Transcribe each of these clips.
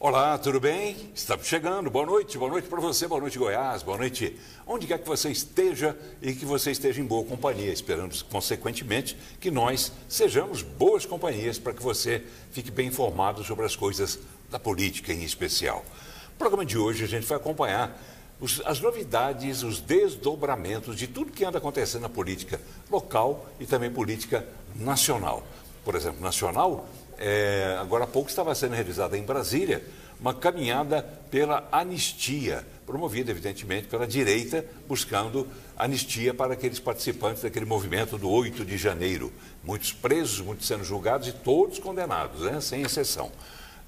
Olá, tudo bem? Estamos chegando. Boa noite para você, boa noite Goiás, boa noite onde quer que você esteja e que você esteja em boa companhia. Esperamos, consequentemente, que nós sejamos boas companhias para que você fique bem informado sobre as coisas da política em especial. No programa de hoje a gente vai acompanhar as novidades, os desdobramentos de tudo que anda acontecendo na política local e também política nacional. Por exemplo, nacional, agora há pouco estava sendo realizada em Brasília uma caminhada pela anistia, promovida evidentemente pela direita, buscando anistia para aqueles participantes daquele movimento do 8 de janeiro. Muitos presos, muitos sendo julgados e todos condenados, né? Sem exceção.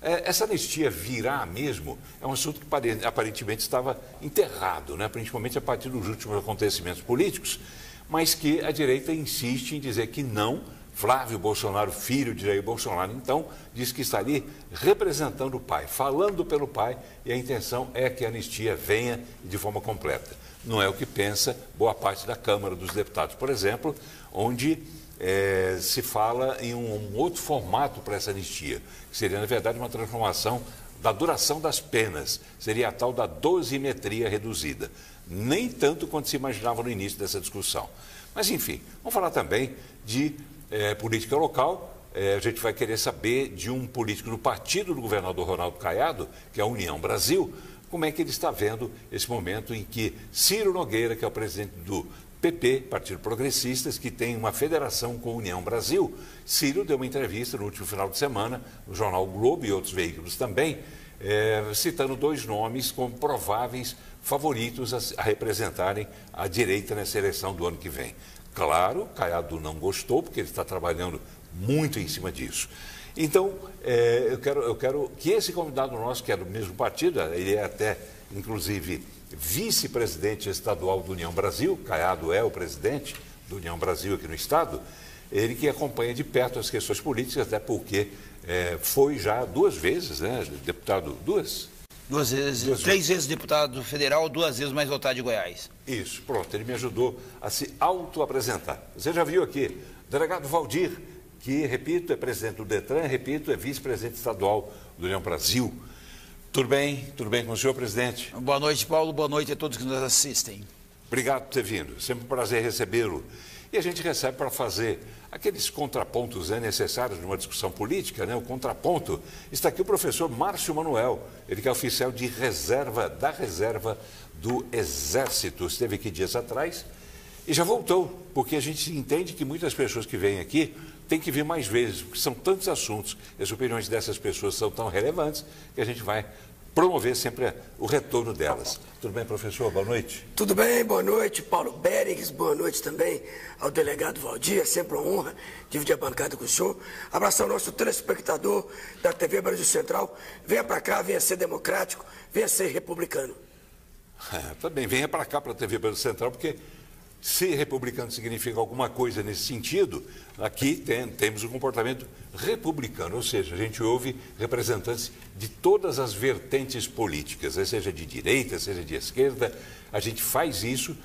Essa anistia virá mesmo é um assunto que aparentemente estava enterrado, né? Principalmente a partir dos últimos acontecimentos políticos, mas que a direita insiste em dizer que não. Flávio Bolsonaro, filho de Jair Bolsonaro, então, diz que está ali representando o pai, falando pelo pai, e a intenção é que a anistia venha de forma completa. Não é o que pensa boa parte da Câmara dos Deputados, por exemplo, onde se fala em um outro formato para essa anistia, que seria, na verdade, uma transformação da duração das penas, seria a tal da dosimetria reduzida. Nem tanto quanto se imaginava no início dessa discussão. Mas, enfim, vamos falar também de política local. A gente vai querer saber de um político do partido do governador Ronaldo Caiado, que é a União Brasil, como é que ele está vendo esse momento em que Ciro Nogueira, que é o presidente do PP, Partido Progressistas, que tem uma federação com a União Brasil. Ciro deu uma entrevista no último final de semana, no jornal o Globo e outros veículos também, citando dois nomes como prováveis favoritos a representarem a direita nessa eleição do ano que vem. Claro, Caiado não gostou, porque ele está trabalhando muito em cima disso. Então, eu quero que esse convidado nosso, que é do mesmo partido, ele é até, inclusive, vice-presidente estadual do União Brasil, Caiado é o presidente do União Brasil aqui no estado, ele que acompanha de perto as questões políticas, até porque foi já duas vezes, né, deputado, duas vezes. 3 vezes deputado federal, 2 vezes mais votado de Goiás. Isso, pronto, ele me ajudou a se auto-apresentar. Você já viu aqui, delegado Valdir, que, repito, é presidente do Detran, repito, é vice-presidente estadual do União Brasil. Tudo bem com o senhor, presidente? Boa noite, Paulo, boa noite a todos que nos assistem. Obrigado por ter vindo, sempre um prazer recebê-lo. E a gente recebe para fazer aqueles contrapontos necessários numa discussão política, né? O contraponto. Está aqui o professor Márcio Manuel, ele que é oficial de reserva, da reserva do Exército. Esteve aqui dias atrás e já voltou, porque a gente entende que muitas pessoas que vêm aqui têm que vir mais vezes, porque são tantos assuntos, e as opiniões dessas pessoas são tão relevantes que a gente vai promover sempre o retorno delas. Tudo bem, professor? Boa noite. Tudo bem, boa noite, Paulo Bérix, boa noite também ao delegado Valdir, é sempre uma honra dividir a bancada com o senhor. Abraçar o nosso telespectador da TV Brasil Central, venha para cá, venha ser democrático, venha ser republicano. Também venha para cá, para a TV Brasil Central, porque se republicano significa alguma coisa nesse sentido, aqui temos um comportamento republicano, ou seja, a gente ouve representantes de todas as vertentes políticas, seja de direita, seja de esquerda, a gente faz isso,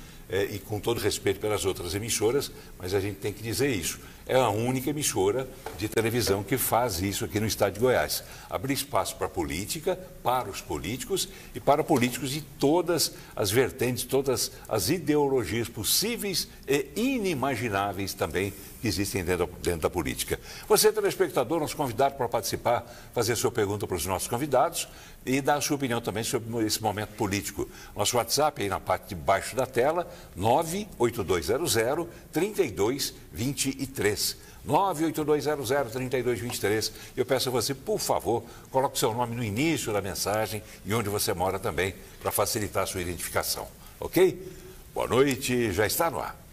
e com todo respeito pelas outras emissoras, mas a gente tem que dizer isso. É a única emissora de televisão que faz isso aqui no estado de Goiás. Abrir espaço para a política, para os políticos e para políticos de todas as vertentes, todas as ideologias possíveis e inimagináveis também que existem dentro da política. Você, telespectador, nos convidado para participar, fazer sua pergunta para os nossos convidados e dar a sua opinião também sobre esse momento político. Nosso WhatsApp aí na parte de baixo da tela, 98200-3223. 98200-3223. Eu peço a você, por favor, coloque seu nome no início da mensagem e onde você mora também, para facilitar a sua identificação. Ok? Boa noite, já está no ar.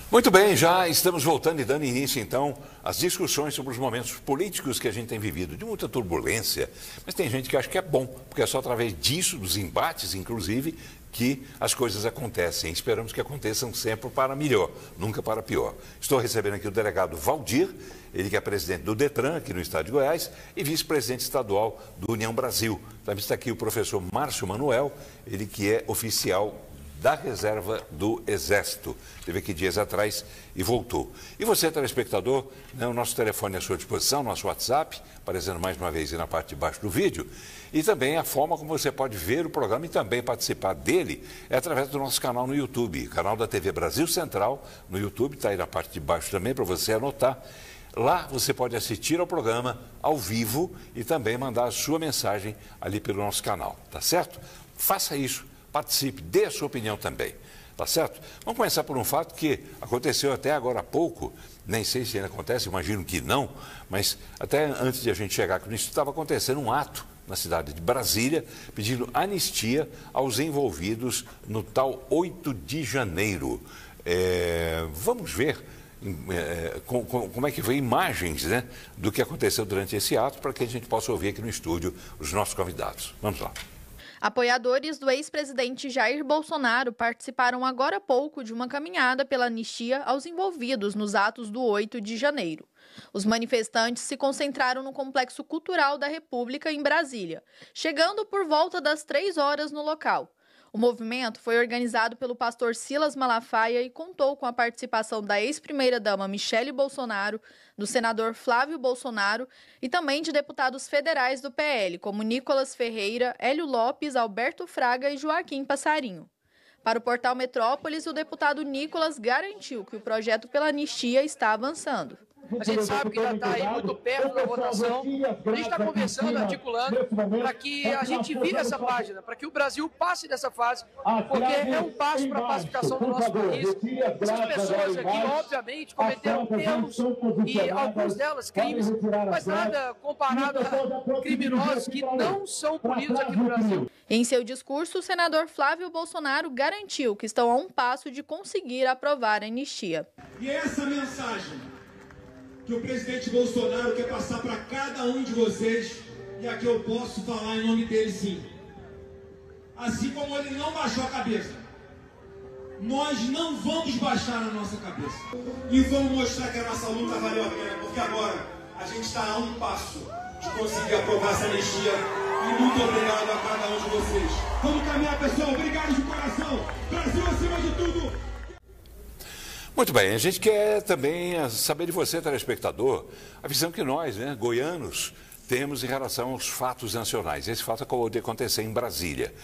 Muito bem, já estamos voltando e dando início, então, às discussões sobre os momentos políticos que a gente tem vivido, de muita turbulência, mas tem gente que acha que é bom, porque é só através disso, dos embates, inclusive, que as coisas acontecem. Esperamos que aconteçam sempre para melhor, nunca para pior. Estou recebendo aqui o delegado Valdir, ele que é presidente do Detran, aqui no estado de Goiás, e vice-presidente estadual do União Brasil. Também está aqui o professor Márcio Manuel, ele que é oficial da reserva do Exército. Esteve aqui dias atrás e voltou. E você, telespectador, né, o nosso telefone à sua disposição, nosso WhatsApp, aparecendo mais uma vez aí na parte de baixo do vídeo, e também a forma como você pode ver o programa e também participar dele é através do nosso canal no YouTube, canal da TV Brasil Central, no YouTube, está aí na parte de baixo também para você anotar. Lá você pode assistir ao programa ao vivo e também mandar a sua mensagem ali pelo nosso canal, tá certo? Faça isso. Participe, dê a sua opinião também, tá certo? Vamos começar por um fato que aconteceu até agora há pouco, nem sei se ainda acontece, imagino que não, mas até antes de a gente chegar aqui nisso, estava acontecendo um ato na cidade de Brasília, pedindo anistia aos envolvidos no tal 8 de janeiro. Vamos ver como é que vem imagens, né, do que aconteceu durante esse ato, para que a gente possa ouvir aqui no estúdio os nossos convidados. Vamos lá. Apoiadores do ex-presidente Jair Bolsonaro participaram agora há pouco de uma caminhada pela anistia aos envolvidos nos atos do 8 de janeiro. Os manifestantes se concentraram no Complexo Cultural da República, em Brasília, chegando por volta das 3 horas no local. O movimento foi organizado pelo pastor Silas Malafaia e contou com a participação da ex-primeira-dama Michele Bolsonaro, do senador Flávio Bolsonaro e também de deputados federais do PL, como Nicolas Ferreira, Hélio Lopes, Alberto Fraga e Joaquim Passarinho. Para o portal Metrópolis, o deputado Nicolas garantiu que o projeto pela anistia está avançando. A gente sabe que já está aí muito perto da votação. A gente está conversando, articulando, para que a gente vire essa página, para que o Brasil passe dessa fase, porque é um passo para a pacificação do nosso país. Essas pessoas aqui, obviamente, cometeram erros e algumas delas crimes, mas nada comparado a criminosos que não são punidos aqui no Brasil. Em seu discurso, o senador Flávio Bolsonaro garantiu que estão a um passo de conseguir aprovar a anistia. E essa mensagem que o presidente Bolsonaro quer passar para cada um de vocês, e aqui eu posso falar em nome dele sim. Assim como ele não baixou a cabeça, nós não vamos baixar a nossa cabeça. E vamos mostrar que a nossa luta valeu a pena, porque agora a gente está a um passo de conseguir aprovar essa anistia. E muito obrigado a cada um de vocês. Vamos caminhar, pessoal. Obrigado de coração. Brasil acima de tudo. Muito bem, a gente quer também saber de você, telespectador, a visão que nós, né, goianos, temos em relação aos fatos nacionais. Esse fato acabou de acontecer em Brasília.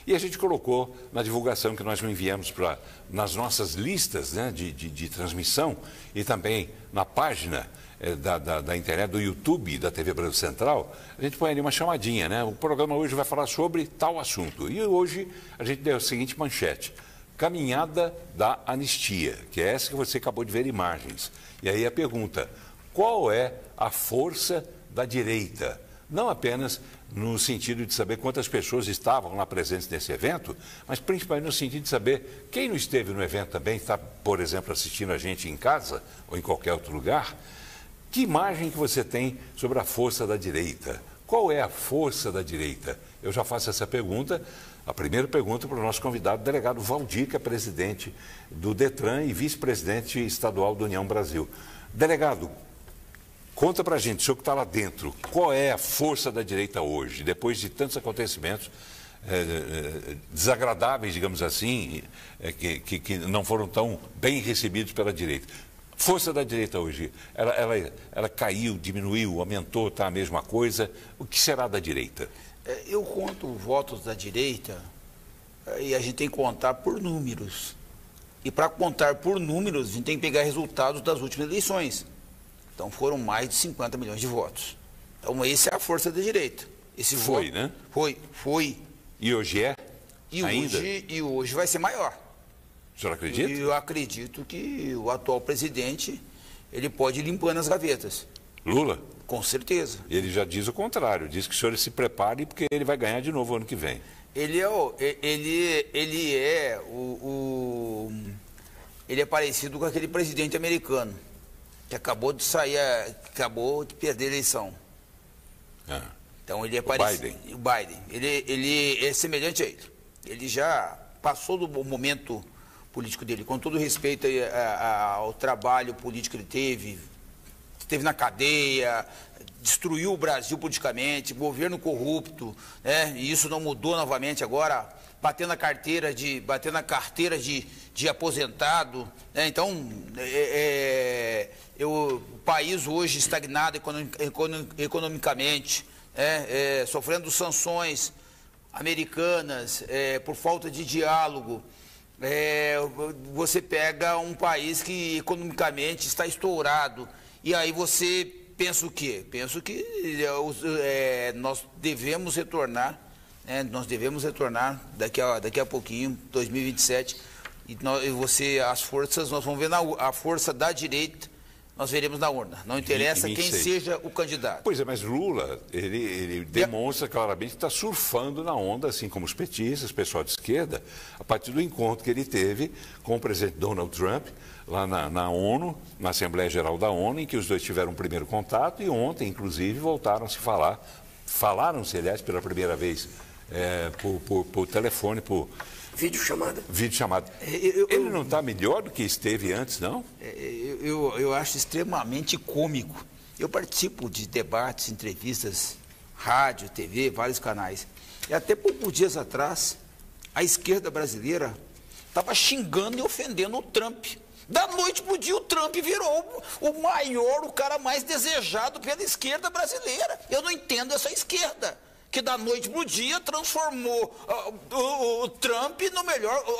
E a gente colocou na divulgação que nós enviamos nas nossas listas, né, de transmissão e também na página da internet, do YouTube, da TV Brasil Central, a gente põe ali uma chamadinha, né? O programa hoje vai falar sobre tal assunto. E hoje a gente deu a seguinte manchete: Caminhada da Anistia, que é essa que você acabou de ver imagens. E aí a pergunta: qual é a força da direita? Não apenas no sentido de saber quantas pessoas estavam lá presentes nesse evento, mas principalmente no sentido de saber quem não esteve no evento também, está, por exemplo, assistindo a gente em casa ou em qualquer outro lugar. Que imagem que você tem sobre a força da direita? Qual é a força da direita? Eu já faço essa pergunta. A primeira pergunta para o nosso convidado, o delegado Valdir, que é presidente do Detran e vice-presidente estadual do União Brasil. Delegado, conta para a gente, o senhor que está lá dentro, qual é a força da direita hoje, depois de tantos acontecimentos desagradáveis, digamos assim, que não foram tão bem recebidos pela direita. Força da direita hoje, ela caiu, diminuiu, aumentou, está a mesma coisa? O que será da direita? Eu conto votos da direita e a gente tem que contar por números. E para contar por números, a gente tem que pegar resultados das últimas eleições. Então foram mais de 50 milhões de votos. Então essa é a força da direita. Esse foi, voto, né? Foi. E hoje é? E hoje vai ser maior. O senhor acredita? Eu acredito que o atual presidente, ele pode ir limpando as gavetas. Lula? Com certeza. Ele já diz o contrário, diz que o senhor se prepare porque ele vai ganhar de novo ano que vem. Ele é parecido com aquele presidente americano que acabou de perder a eleição. Então ele é parecido. Biden. O Biden. Ele é semelhante a ele. Ele já passou do momento político dele, com todo respeito ao trabalho político que ele teve na cadeia, destruiu o Brasil politicamente, governo corrupto, né? E isso não mudou novamente agora, batendo na carteira de aposentado, né? Então, o país hoje estagnado economicamente, sofrendo sanções americanas por falta de diálogo. Você pega um país que economicamente está estourado e aí você pensa o quê? Penso que nós devemos retornar, daqui a pouquinho, 2027, e nós vamos ver a força da direita, nós veremos na urna. Não interessa quem seja o candidato. Pois é, mas Lula, ele demonstra claramente que está surfando na onda, assim como os petistas, o pessoal de esquerda, a partir do encontro que ele teve com o presidente Donald Trump, lá na ONU, na Assembleia Geral da ONU, em que os dois tiveram um primeiro contato e ontem, inclusive, voltaram a se falar. Falaram-se, aliás, pela primeira vez, por telefone, por... Videochamada. Videochamada. Ele não está melhor do que esteve antes, não? Eu acho extremamente cômico. Eu participo de debates, entrevistas, rádio, TV, vários canais. E até poucos dias atrás, a esquerda brasileira estava xingando e ofendendo o Trump. Da noite para o dia, o Trump virou o cara mais desejado pela esquerda brasileira. Eu não entendo essa esquerda, que da noite para o dia transformou o Trump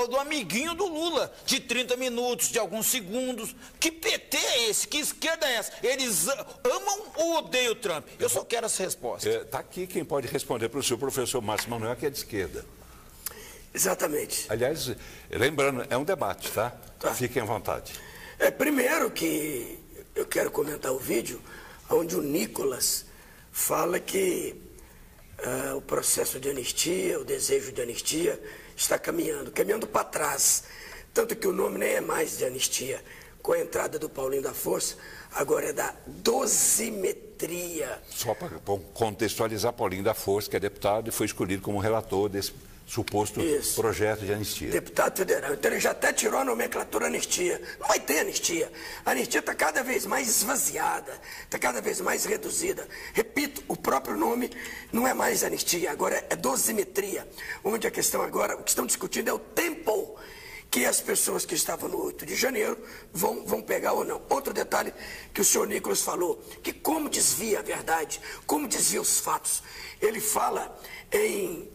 no amiguinho do Lula, de 30 minutos, de alguns segundos. Que PT é esse? Que esquerda é essa? Eles amam ou odeiam o Trump? Eu só quero essa resposta. Está aqui quem pode responder para o senhor, professor Márcio Manuel, que é de esquerda. Exatamente. Aliás, lembrando, é um debate, tá? Fiquem à vontade. Primeiro que eu quero comentar o vídeo onde o Nicolas fala que o processo de anistia, o desejo de anistia está caminhando para trás. Tanto que o nome nem é mais de anistia. Com a entrada do Paulinho da Força, agora é da dosimetria. Só para contextualizar, Paulinho da Força, que é deputado e foi escolhido como relator desse suposto projeto de anistia. Deputado federal. Então ele já até tirou a nomenclatura anistia. Não vai ter anistia. A anistia está cada vez mais esvaziada, está cada vez mais reduzida. Repito, o próprio nome não é mais anistia, agora é dosimetria. Onde a questão agora, o que estão discutindo é o tempo que as pessoas que estavam no 8 de janeiro vão pegar ou não. Outro detalhe que o senhor Nicolas falou, que como desvia a verdade, como desvia os fatos. Ele fala em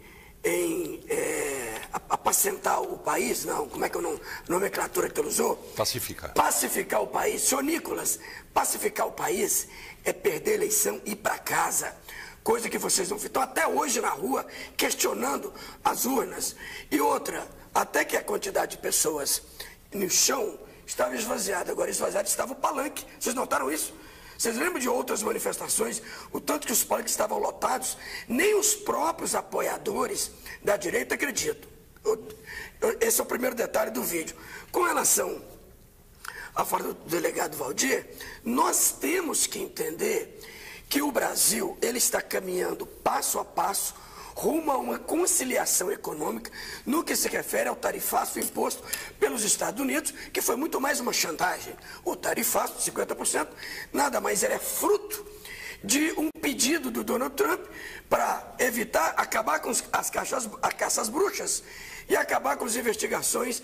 apacentar o país, não, como é que é a nomenclatura que ele usou? Pacificar. Pacificar o país. Senhor Nicolas, pacificar o país é perder a eleição e ir para casa. Coisa que vocês não estão até hoje na rua questionando as urnas. E outra, até que a quantidade de pessoas no chão estava esvaziada. Agora esvaziado estava o palanque. Vocês notaram isso? Vocês lembram de outras manifestações, o tanto que os palanques estavam lotados? Nem os próprios apoiadores da direita acreditam. Esse é o primeiro detalhe do vídeo. Com relação à fala do delegado Valdir, nós temos que entender que o Brasil ele está caminhando passo a passo rumo a uma conciliação econômica no que se refere ao tarifaço imposto pelos Estados Unidos, que foi muito mais uma chantagem. O tarifaço de 50% nada mais é fruto de um pedido do Donald Trump para acabar com as caças bruxas e acabar com as investigações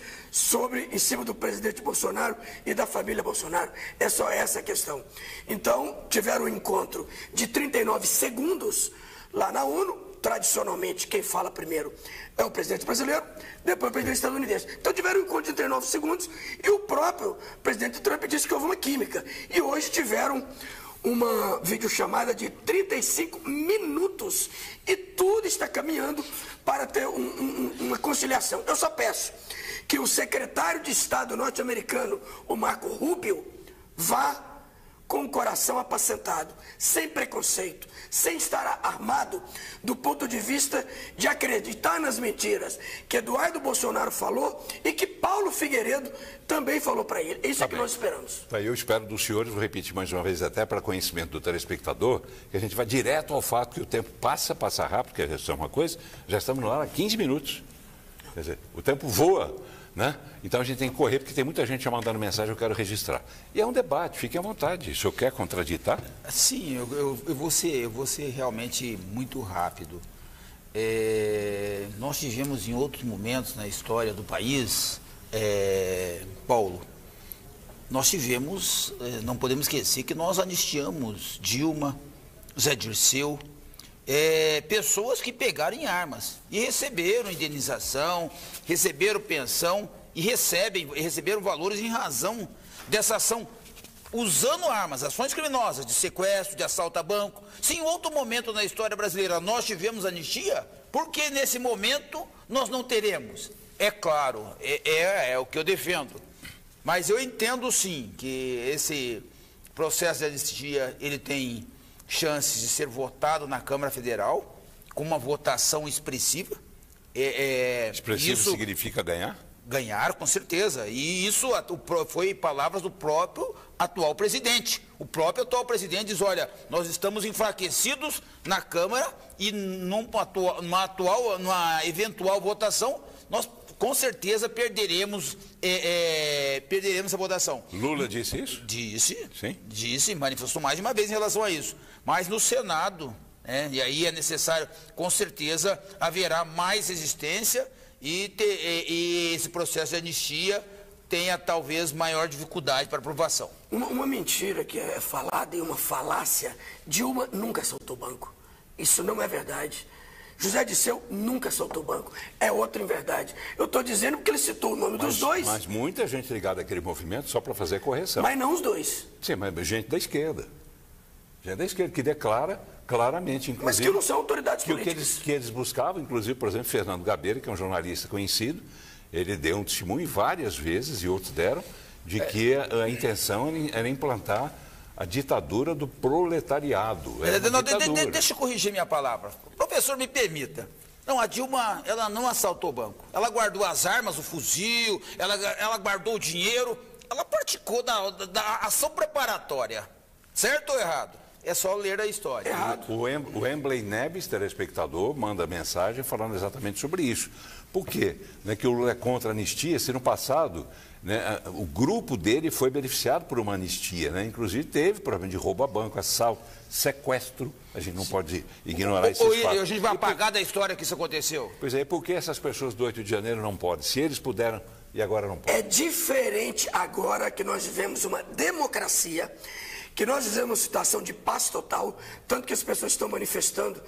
em cima do presidente Bolsonaro e da família Bolsonaro. É só essa a questão. Então, tiveram um encontro de 39 segundos lá na ONU. Tradicionalmente, quem fala primeiro é o presidente brasileiro, depois o presidente estadunidense. Então tiveram um encontro de 39 segundos e o próprio presidente Trump disse que houve uma química. E hoje tiveram uma videochamada de 35 minutos e tudo está caminhando para ter uma conciliação. Eu só peço que o secretário de Estado norte-americano, o Marco Rubio, vá com o coração apacentado, sem preconceito, sem estar armado do ponto de vista de acreditar nas mentiras que Eduardo Bolsonaro falou e que Paulo Figueiredo também falou para ele. Isso é que nós esperamos. Eu espero dos senhores, vou repetir mais uma vez até para conhecimento do telespectador, que a gente vai direto ao fato que o tempo passa rápido, que é só uma coisa, já estamos no ar há 15 minutos. Quer dizer, o tempo voa, né? Então a gente tem que correr, porque tem muita gente já mandando mensagem, eu quero registrar. E é um debate, fique à vontade. O senhor quer contraditar? Sim, eu vou ser realmente muito rápido. Nós tivemos em outros momentos na história do país, Paulo, nós tivemos, não podemos esquecer que nós anistiamos Dilma, Zé Dirceu, pessoas que pegaram em armas e receberam indenização, receberam pensão e receberam valores em razão dessa ação, usando armas, ações criminosas de sequestro, de assalto a banco. Se em outro momento na história brasileira nós tivemos anistia, por que nesse momento nós não teremos? É claro, é o que eu defendo. Mas eu entendo sim que esse processo de anistia, ele tem chances de ser votado na Câmara Federal, com uma votação expressiva. Expressivo significa ganhar? Ganhar, com certeza. E isso foi palavras do próprio atual presidente. O próprio atual presidente diz, olha, nós estamos enfraquecidos na Câmara e numa eventual votação, nós com certeza perderemos a votação. Lula disse isso? Disse. Sim? Disse, manifestou mais de uma vez em relação a isso. Mas no Senado, e aí é necessário, com certeza, haverá mais resistência e esse processo de anistia tenha talvez maior dificuldade para aprovação. Uma mentira que é falada e uma falácia. Dilma nunca assaltou banco. Isso não é verdade. José Dirceu nunca assaltou banco. É outra inverdade. Eu estou dizendo porque ele citou o nome dos dois. Mas muita gente ligada àquele movimento só para fazer correção. Mas não os dois. Sim, mas gente da esquerda. Gente da esquerda que declara claramente, inclusive... Mas que não são autoridades políticas. Que eles buscavam, inclusive, por exemplo, Fernando Gabeira, que é um jornalista conhecido, ele deu um testemunho várias vezes, e outros deram, de que a intenção era implantar a ditadura do proletariado. Deixa eu corrigir minha palavra. Professor, me permita. Não, a Dilma, ela não assaltou o banco. Ela guardou as armas, o fuzil, ela guardou o dinheiro, ela participou da ação preparatória. Certo ou errado? É só ler a história. Errado. O Embley Neves, telespectador, manda mensagem falando exatamente sobre isso. Por quê? Que o Lula é contra a anistia, se no passado o grupo dele foi beneficiado por uma anistia, Inclusive teve problema de roubo a banco, assalto, sequestro. A gente não pode ignorar esses fatos. A gente vai apagar da história que isso aconteceu. Pois é, por que essas pessoas do 8 de janeiro não podem? Se eles puderam e agora não podem. É diferente agora que nós vivemos uma democracia, que nós vivemos uma situação de paz total, tanto que as pessoas estão manifestando.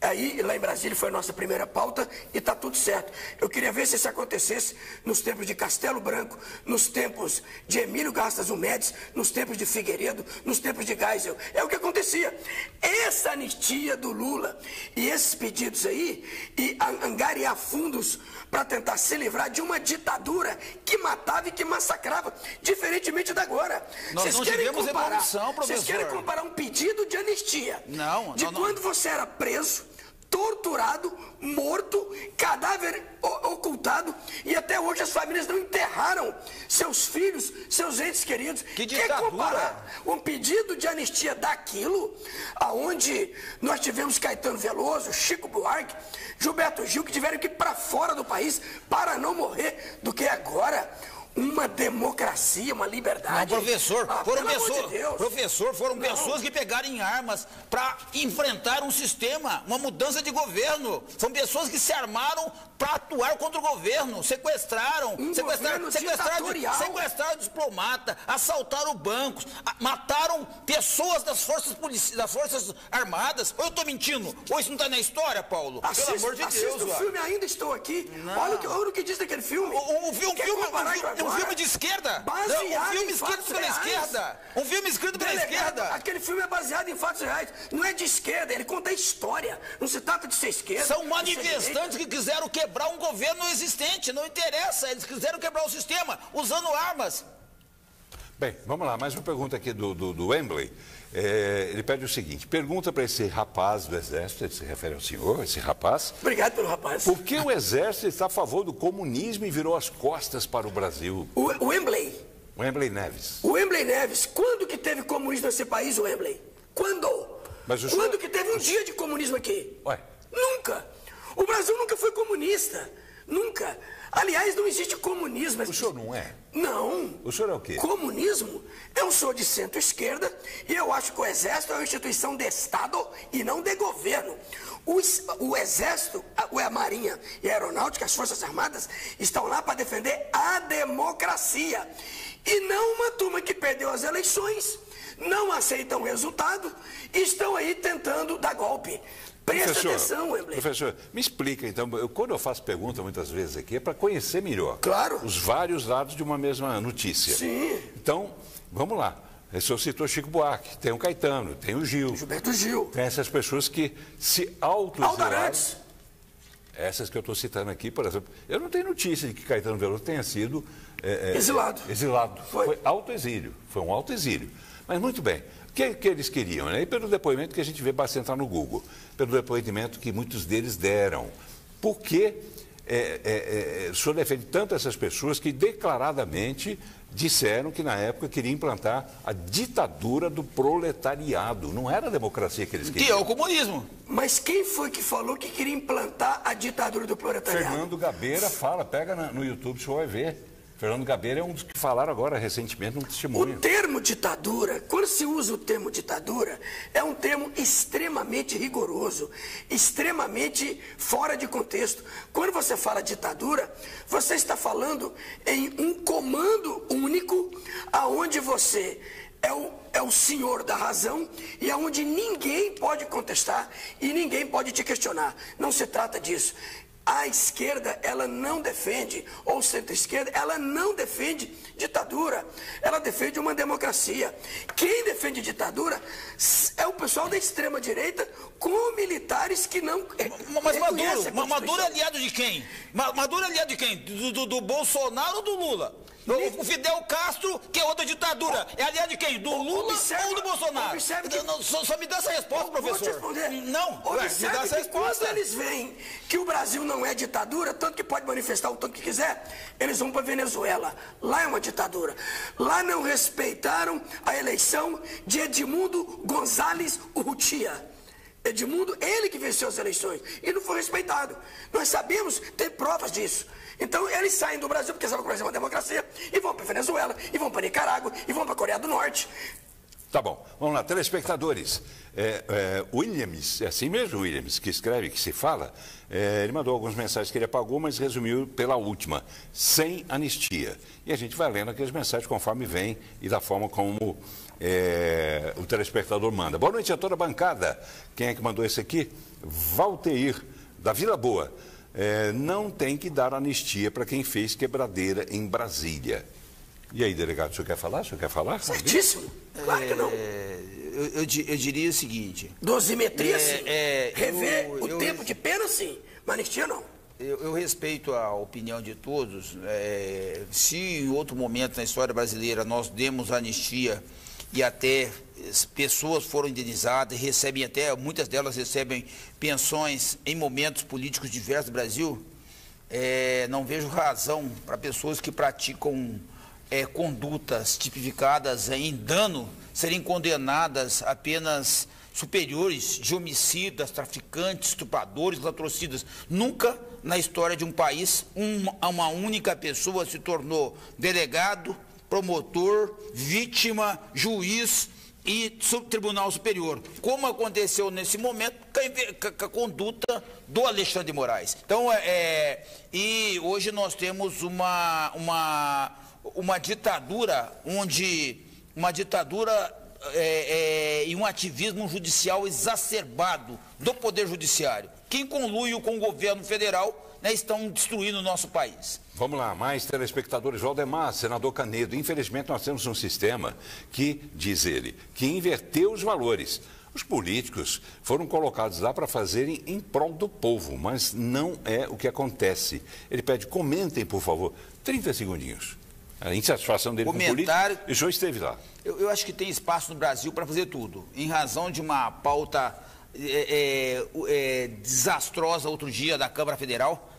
Aí, lá em Brasília, foi a nossa primeira pauta e está tudo certo. Eu queria ver se isso acontecesse nos tempos de Castelo Branco, nos tempos de Emílio Gastas Médici, nos tempos de Figueiredo, nos tempos de Geisel. É o que acontecia. Essa anistia do Lula e esses pedidos aí, e angariar fundos para tentar se livrar de uma ditadura que matava e que massacrava, diferentemente da agora. Nós não tivemos evolução, professor. Vocês querem comparar um pedido de anistia quando você era preso, torturado, morto, cadáver ocultado, e até hoje as famílias não enterraram seus filhos, seus entes queridos. Que ditadura! Quer comparar um pedido de anistia daquilo, aonde nós tivemos Caetano Veloso, Chico Buarque, Gilberto Gil, que tiveram que ir para fora do país para não morrer, do que agora uma democracia, uma liberdade. Não, professor, foram pessoas que pegaram em armas para enfrentar um sistema, uma mudança de governo. São pessoas que se armaram para atuar contra o governo, sequestraram diplomata, assaltaram bancos, mataram pessoas das forças armadas. Ou eu estou mentindo? Ou isso não está na história, Paulo? Pelo amor de Deus. O filme Ainda Estou Aqui. Olha o que diz daquele filme. Um filme de esquerda? Um filme escrito pela esquerda? Um filme escrito pela esquerda? Aquele filme é baseado em fatos reais. Não é de esquerda, ele conta a história. Não se trata de ser esquerda. São manifestantes que quiseram quebrar um governo existente. Não interessa, eles quiseram quebrar o sistema usando armas. Bem, vamos lá, mais uma pergunta aqui do Embley. Ele pede o seguinte: pergunta para esse rapaz do Exército, ele se refere ao senhor, esse rapaz. Obrigado pelo rapaz. Por que o Exército está a favor do comunismo e virou as costas para o Brasil? O Embley. O Embley Neves. O Embley Neves, quando que teve comunismo nesse país, o Embley? Quando? Quando que teve um dia de comunismo aqui? Ué? Nunca. O Brasil nunca foi comunista. Nunca. Aliás, não existe comunismo. O senhor não é? Não. O senhor é o quê? Comunismo? Eu sou de centro-esquerda e eu acho que o Exército é uma instituição de Estado e não de governo. O Exército, a Marinha e a Aeronáutica, as Forças Armadas, estão lá para defender a democracia. E não uma turma que perdeu as eleições, não aceitam o resultado e estão aí tentando dar golpe. Presta atenção, Wembley. Professor, me explica então, quando eu faço pergunta muitas vezes aqui, é para conhecer melhor. Claro. Os vários lados de uma mesma notícia. Sim. Então, vamos lá. O senhor citou Chico Buarque, tem o Caetano, tem o Gil. Gilberto Gil. Tem essas pessoas que se autoexilaram. Aldarantes. Essas que eu estou citando aqui, por exemplo. Eu não tenho notícia de que Caetano Veloso tenha sido... exilado. Exilado. Foi autoexílio. Foi um autoexílio. Mas muito bem. O que eles queriam, né? E pelo depoimento que a gente vê bastante lá no Google, pelo depoimento que muitos deles deram. Por que o senhor defende tanto essas pessoas que declaradamente disseram que na época queriam implantar a ditadura do proletariado? Não era a democracia que eles queriam. Que é o comunismo. Mas quem foi que falou que queria implantar a ditadura do proletariado? Fernando Gabeira fala, pega no YouTube, o senhor vai ver. Fernando Gabeira é um dos que falaram agora recentemente num testemunho. O termo ditadura, quando se usa o termo ditadura, é um termo extremamente rigoroso, extremamente fora de contexto. Quando você fala ditadura, você está falando em um comando único, aonde você é o senhor da razão e aonde ninguém pode contestar e ninguém pode te questionar. Não se trata disso. A esquerda, ela não defende, ou centro-esquerda, ela não defende ditadura, ela defende uma democracia. Quem defende ditadura é o pessoal da extrema-direita com militares que não... Mas Maduro é aliado de quem? Maduro é aliado de quem? Do Bolsonaro ou do Lula? O Fidel Castro, que é outra ditadura, é aliado de quem? Do Lula ou do Bolsonaro? Só me dá essa resposta, professor. Vou te responder. Não, me dá essa resposta. Quando eles veem que o Brasil não é ditadura, tanto que pode manifestar o tanto que quiser, eles vão para Venezuela. Lá é uma ditadura. Lá não respeitaram a eleição de Edmundo González Urrutia. Edmundo, ele que venceu as eleições e não foi respeitado. Nós sabemos, tem provas disso. Então eles saem do Brasil porque sabem que o Brasil é uma democracia e vão para Venezuela, e vão para Nicarágua, e vão para a Coreia do Norte. Tá bom, vamos lá, telespectadores. Williams, é assim mesmo, Williams, que escreve, que se fala, ele mandou algumas mensagens que ele apagou, mas resumiu pela última, sem anistia. E a gente vai lendo aquelas mensagens conforme vem e da forma como o telespectador manda. Boa noite a toda a bancada. Quem é que mandou esse aqui? Valteir, da Vila Boa. Não tem que dar anistia para quem fez quebradeira em Brasília. E aí, delegado, o senhor quer falar? O senhor quer falar? Certíssimo. Claro que não. Eu diria o seguinte... Dosimetria, sim. Rever o tempo de pena, sim. Mas anistia, não. Eu respeito a opinião de todos. Se em outro momento na história brasileira nós demos anistia e até pessoas foram indenizadas, recebem até, muitas delas recebem pensões em momentos políticos diversos do Brasil, não vejo razão para pessoas que praticam condutas tipificadas em dano serem condenadas a penas superiores de homicidas, traficantes, estupradores, latrocidas. Nunca na história de um país uma única pessoa se tornou delegado, promotor, vítima, juiz e Tribunal Superior, como aconteceu nesse momento com a conduta do Alexandre de Moraes. Então, e hoje nós temos uma ditadura e um ativismo judicial exacerbado do Poder Judiciário, que em conluio com o governo federal, estão destruindo o nosso país. Vamos lá, mais telespectadores. Valdemar, senador Canedo. Infelizmente, nós temos um sistema que, diz ele, que inverteu os valores. Os políticos foram colocados lá para fazerem em prol do povo, mas não é o que acontece. Ele pede, comentem, por favor, 30 segundinhos. A insatisfação dele com o político, e o senhor esteve lá. Eu acho que tem espaço no Brasil para fazer tudo, em razão de uma pauta desastrosa outro dia da Câmara Federal,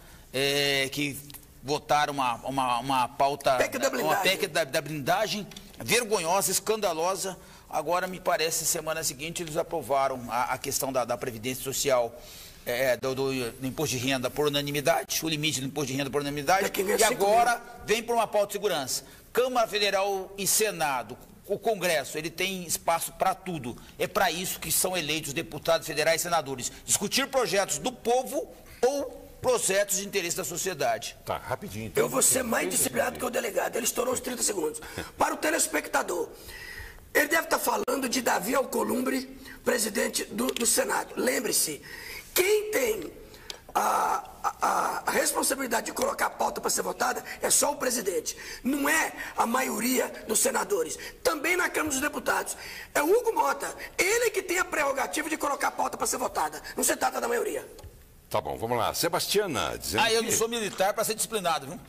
que votaram uma pauta, uma PEC da blindagem, vergonhosa, escandalosa. Agora, me parece, semana seguinte, eles aprovaram a questão da Previdência Social. do imposto de renda por unanimidade, o limite do imposto de renda por unanimidade, e agora vem para uma pauta de segurança. Câmara Federal e Senado, o Congresso, ele tem espaço para tudo. É para isso que são eleitos deputados federais e senadores. Discutir projetos do povo ou projetos de interesse da sociedade. Tá, rapidinho. Então, eu vou ser mais disciplinado que o delegado. Ele estourou os 30 segundos. Para o telespectador, ele deve estar falando de Davi Alcolumbre, presidente do Senado. Lembre-se, quem tem a responsabilidade de colocar a pauta para ser votada é só o presidente. Não é a maioria dos senadores. Também na Câmara dos Deputados. É o Hugo Mota. Ele que tem a prerrogativa de colocar a pauta para ser votada. Não se trata da maioria. Tá bom, vamos lá. Sebastiana, dizendo eu não sou militar para ser disciplinado, viu?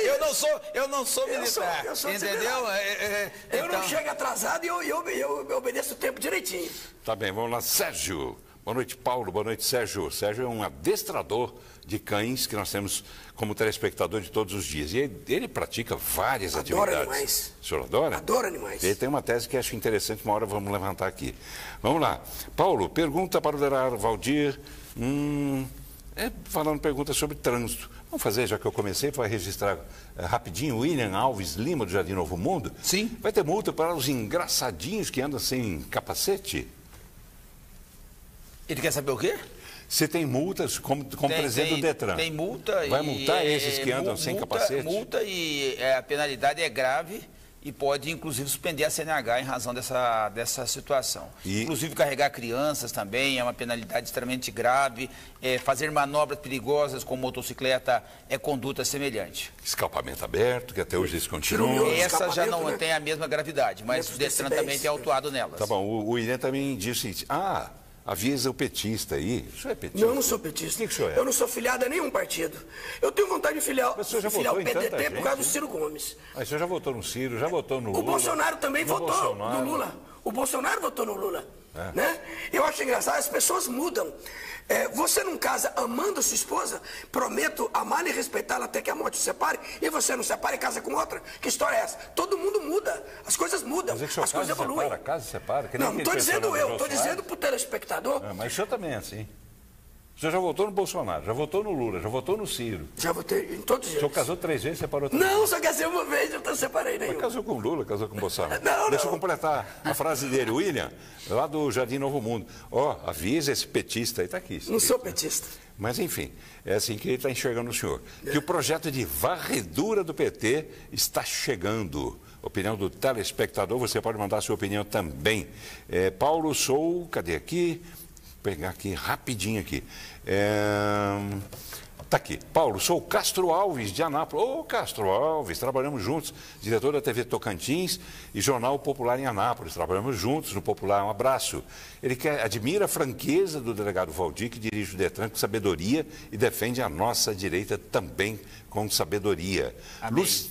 Eu não sou militar, eu sou entendeu? Eu não chego atrasado e eu obedeço o tempo direitinho. Tá bem, vamos lá. Sérgio. Boa noite, Paulo. Boa noite, Sérgio. Sérgio é um adestrador de cães que nós temos como telespectador de todos os dias. E ele pratica várias atividades. Adoro animais. O senhor adora? Adoro animais. Ele tem uma tese que acho interessante, uma hora vamos levantar aqui. Vamos lá. Paulo, pergunta para o delegado Valdir. Falando pergunta sobre trânsito. Vamos fazer, já que eu comecei, para registrar rapidinho. William Alves Lima, do Jardim Novo Mundo. Sim. Vai ter multa para os engraçadinhos que andam sem capacete? Ele quer saber o quê? Se tem multas, como presidente do Detran. Tem multa. Vai multar esses que andam sem capacete? Multa e a penalidade é grave e pode, inclusive, suspender a CNH em razão dessa situação. Inclusive, carregar crianças também é uma penalidade extremamente grave. Fazer manobras perigosas com motocicleta é conduta semelhante. Escapamento aberto, que até hoje eles continuam. Essa já não tem a mesma gravidade, mas o Detran também tem autuado nelas. Tá bom, o William também disse o seguinte, avisa o petista aí. O senhor é petista? Não, eu não sou petista. O que o senhor é? Eu não sou filiado a nenhum partido. Eu tenho vontade de filiar o PDT por causa do Ciro Gomes. Mas o senhor já votou no Ciro, já votou no Lula. O Bolsonaro também votou no Lula. O Bolsonaro votou no Lula. Né? Eu acho engraçado, as pessoas mudam. Você não casa amando sua esposa, prometo amar e respeitá-la até que a morte o separe, e você não separa e casa com outra? Que história é essa? Todo mundo muda, as coisas mudam, as coisas evoluem. Casa separa? Não estou dizendo eu, estou dizendo para o telespectador. Mas o senhor também é assim. O senhor já votou no Bolsonaro, já votou no Lula, já votou no Ciro. Já votei em todos eles. O senhor casou 3 vezes e separou 3 vezes? Não, só casei uma vez, eu não separei nenhum. Mas casou com o Lula, casou com o Bolsonaro. Deixa eu completar a frase dele. William, lá do Jardim Novo Mundo. Avisa esse petista aí, está aqui. Não sou petista. Mas, enfim, é assim que ele está enxergando o senhor. Que o projeto de varredura do PT está chegando. Opinião do telespectador, você pode mandar a sua opinião também. Paulo Sou, cadê aqui? Vou pegar aqui rapidinho aqui. Está aqui. Paulo, sou Castro Alves, de Anápolis. Castro Alves, trabalhamos juntos. Diretor da TV Tocantins e Jornal Popular em Anápolis. Trabalhamos juntos no Popular. Um abraço. Ele admira a franqueza do delegado Valdir, que dirige o Detran com sabedoria e defende a nossa direita também com sabedoria.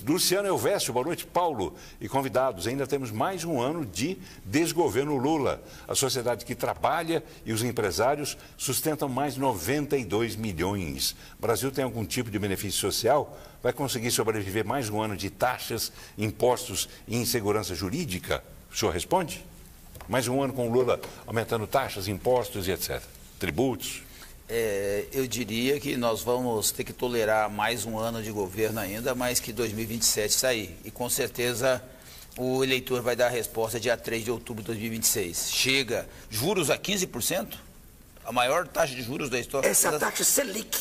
Luciano Elvésio, boa noite, Paulo e convidados. Ainda temos mais um ano de desgoverno Lula. A sociedade que trabalha e os empresários sustentam mais 92 milhões. O Brasil tem algum tipo de benefício social? Vai conseguir sobreviver mais um ano de taxas, impostos e insegurança jurídica? O senhor responde? Mais um ano com o Lula aumentando taxas, impostos e etc. Tributos? Eu diria que nós vamos ter que tolerar mais um ano de governo ainda, mas que 2027 sair. E com certeza o eleitor vai dar a resposta dia 3 de outubro de 2026. Chega, juros a 15%, a maior taxa de juros da história. Essa taxa Selic.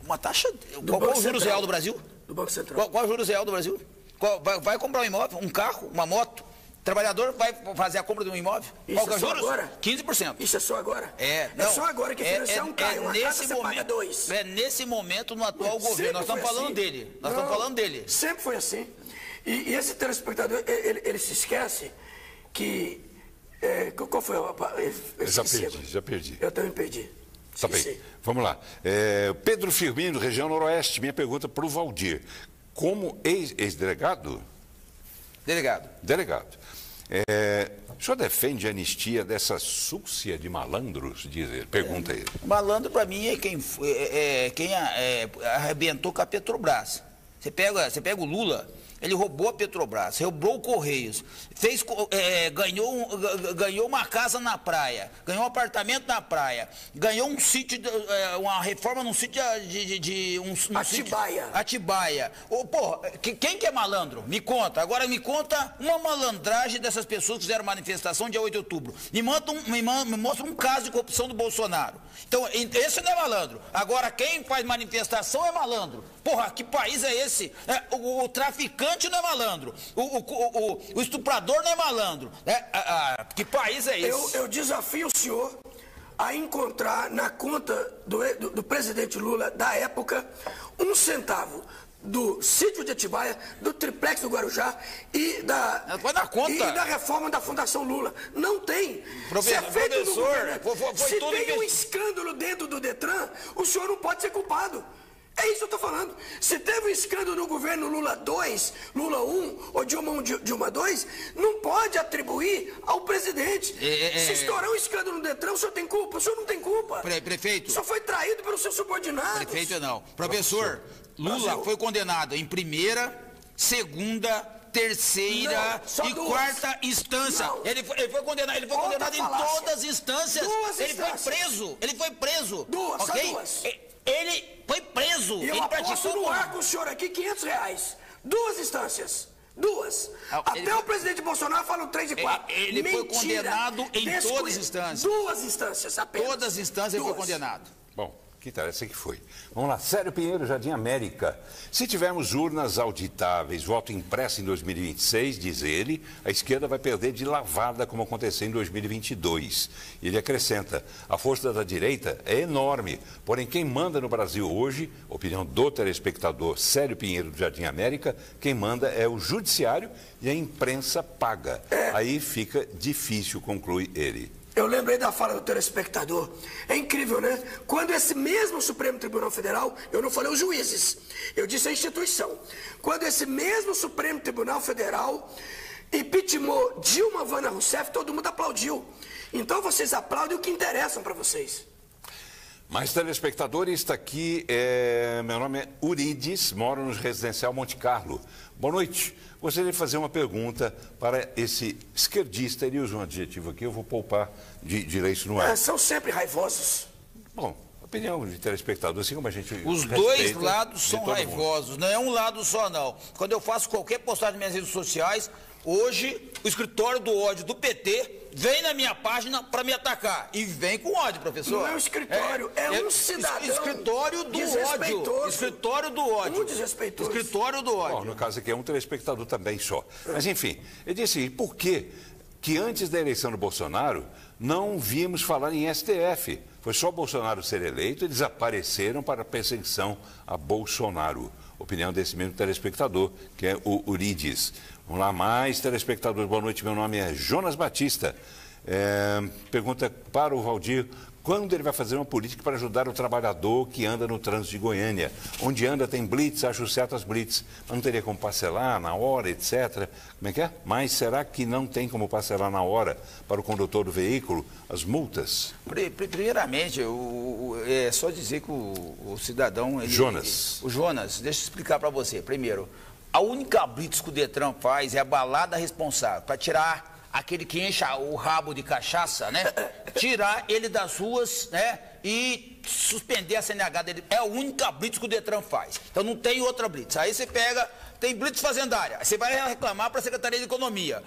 Uma taxa... Qual é o juros real do Brasil? Do Banco Central. Qual é o juros real do Brasil? Vai comprar um imóvel, um carro, uma moto? O trabalhador vai fazer a compra de um imóvel? Qual que é o juros? Agora? 15%. Isso é só agora? É só agora que financiar um carro, uma casa você paga 2. É nesse momento, no atual governo. Nós estamos falando dele. Nós estamos falando dele. Sempre foi assim. E esse telespectador, ele se esquece que... qual foi a... Já perdi. Eu também perdi. Tá bem, vamos lá. Pedro Firmino, região Noroeste. Minha pergunta para o Valdir. Como ex-delegado? Delegado. O senhor defende a anistia dessa súcia de malandros, diz ele? Pergunta ele. Malandro, para mim, é quem arrebentou com a Petrobras. Você pega o Lula, Ele roubou a Petrobras, roubou o Correios, ganhou uma casa na praia, ganhou um apartamento na praia, ganhou um sítio, uma reforma num sítio de Atibaia. Atibaia. Porra, quem que é malandro? Me conta. Agora me conta uma malandragem dessas pessoas que fizeram manifestação dia 8 de outubro. Me mostra um caso de corrupção do Bolsonaro. Então, esse não é malandro. Agora, quem faz manifestação é malandro. Porra, que país é esse? O traficante não é malandro. O estuprador não é malandro. Que país é esse? Eu desafio o senhor a encontrar na conta do presidente Lula, da época, 1 centavo do sítio de Atibaia, do triplex do Guarujá e da reforma da Fundação Lula. Não tem. Se é feito no governo, se tem um escândalo dentro do Detran, o senhor não pode ser culpado. É isso que eu estou falando. Se teve um escândalo no governo Lula 2, Lula 1 ou Dilma 1, Dilma 2, não pode atribuir ao presidente. Se estourar um escândalo no Detran, o senhor tem culpa? O senhor não tem culpa. Prefeito. O senhor foi traído pelos seus subordinados. Prefeito, não. Professor, Lula foi condenado em primeira, segunda, terceira e quarta instância. Ele foi condenado em todas as instâncias. Ele foi preso. Só duas. Ele foi preso. E eu aposto no ar com o senhor aqui R$500. 2 instâncias. 2. Até o presidente Bolsonaro fala 3 e 4. Ele foi condenado em todas as instâncias. 2 instâncias apenas. Todas as instâncias ele foi condenado. Bom, que tal? Essa que foi. Vamos lá, Célio Pinheiro, Jardim América. Se tivermos urnas auditáveis, voto impresso em 2026, diz ele, a esquerda vai perder de lavada, como aconteceu em 2022. Ele acrescenta, a força da direita é enorme, porém quem manda no Brasil hoje, opinião do telespectador Célio Pinheiro, do Jardim América, quem manda é o judiciário e a imprensa paga. Aí fica difícil, conclui ele. Eu lembrei da fala do telespectador. É incrível, né? Quando esse mesmo Supremo Tribunal Federal, eu não falei os juízes, eu disse a instituição. Quando esse mesmo Supremo Tribunal Federal impeachmentou Dilma Havana Rousseff, todo mundo aplaudiu. Então vocês aplaudem o que interessa para vocês. Mais telespectadores, está aqui, meu nome é Urides, moro no residencial Monte Carlo. Boa noite. Gostaria de fazer uma pergunta para esse esquerdista. Ele usa um adjetivo aqui, eu vou poupar de ler isso no ar. São sempre raivosos. Bom, opinião de telespectador, assim como a gente Os dois lados são raivosos, não é um lado só não. Quando eu faço qualquer postagem nas minhas redes sociais, hoje o escritório do ódio do PT vem na minha página para me atacar. E vem com ódio, professor. Não é um escritório, é um cidadão. Escritório do ódio. Escritório do ódio. Muito desrespeitoso. Escritório do ódio. Bom, no caso aqui é um telespectador também só. Mas enfim, ele disse, por que antes da eleição do Bolsonaro não víamos falar em STF? Foi só Bolsonaro ser eleito e desapareceram para a perseguição a Bolsonaro. Opinião desse mesmo telespectador, que é o Urides. Vamos lá, mais telespectadores. Boa noite, meu nome é Jonas Batista. Pergunta para o Valdir, quando ele vai fazer uma política para ajudar o trabalhador que anda no trânsito de Goiânia? Onde anda tem blitz, acho certo as blitz, mas não teria como parcelar na hora, etc. Como é que é? Mas será que não tem como parcelar na hora para o condutor do veículo as multas? Primeiramente, é só dizer que o cidadão... Jonas, deixa eu explicar para você. Primeiro, a única blitz que o Detran faz é a balada responsável, para tirar aquele que enche o rabo de cachaça, né? Tirar ele das ruas, né? E suspender a CNH dele. É a única blitz que o Detran faz. Então não tem outra blitz. Aí você pega, tem blitz fazendária. Aí você vai reclamar para a Secretaria de Economia.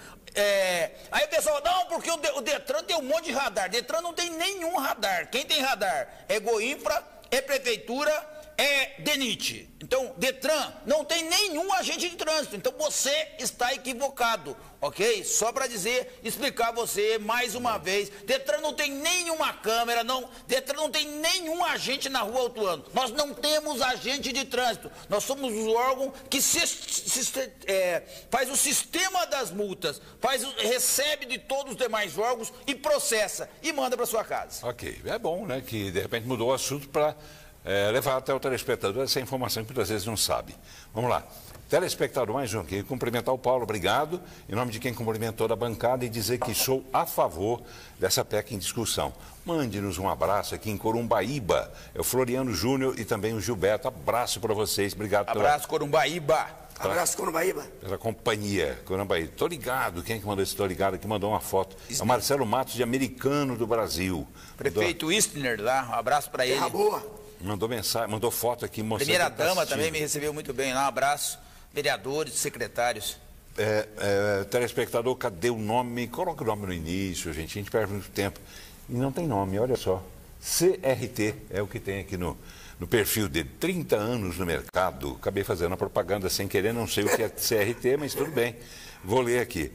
Aí o pessoal, não, porque o Detran tem um monte de radar. Detran não tem nenhum radar. Quem tem radar é Goinfra, é Prefeitura, é DENIT. Então, Detran não tem nenhum agente de trânsito. Então, você está equivocado, ok? Só para explicar a você mais uma vez, Detran não tem nenhuma câmera, Detran não tem nenhum agente na rua autuando. Nós não temos agente de trânsito. Nós somos o órgão que faz o sistema das multas, recebe de todos os demais órgãos e processa e manda para sua casa. Ok, é bom, né, que de repente mudou o assunto para... levar até o telespectador essa informação que muitas vezes não sabe. Vamos lá. Telespectador mais um aqui. Cumprimentar o Paulo, obrigado. Em nome de quem cumprimentou da bancada e dizer que sou a favor dessa PEC em discussão. Mande-nos um abraço aqui em Corumbaíba. É o Floriano Júnior e também o Gilberto. Abraço para vocês. Obrigado Abraço, Corumbaíba. Abraço, Corumbaíba. Pela companhia, Corumbaíba. Tô ligado, quem é que mandou esse tô ligado aqui? Mandou uma foto. É o Marcelo Matos, de Americano do Brasil. Prefeito Istner lá, um abraço para ele. Boa. Mandou mensagem, mandou foto aqui mostrando. Primeira dama também me recebeu muito bem lá, um abraço. Vereadores, secretários. Telespectador, cadê o nome? Coloca o nome no início, gente. A gente perde muito tempo. E não tem nome, olha só. CRT é o que tem aqui no perfil dele. 30 anos no mercado. Acabei fazendo a propaganda sem querer, não sei o que é CRT, mas tudo bem. Vou ler aqui.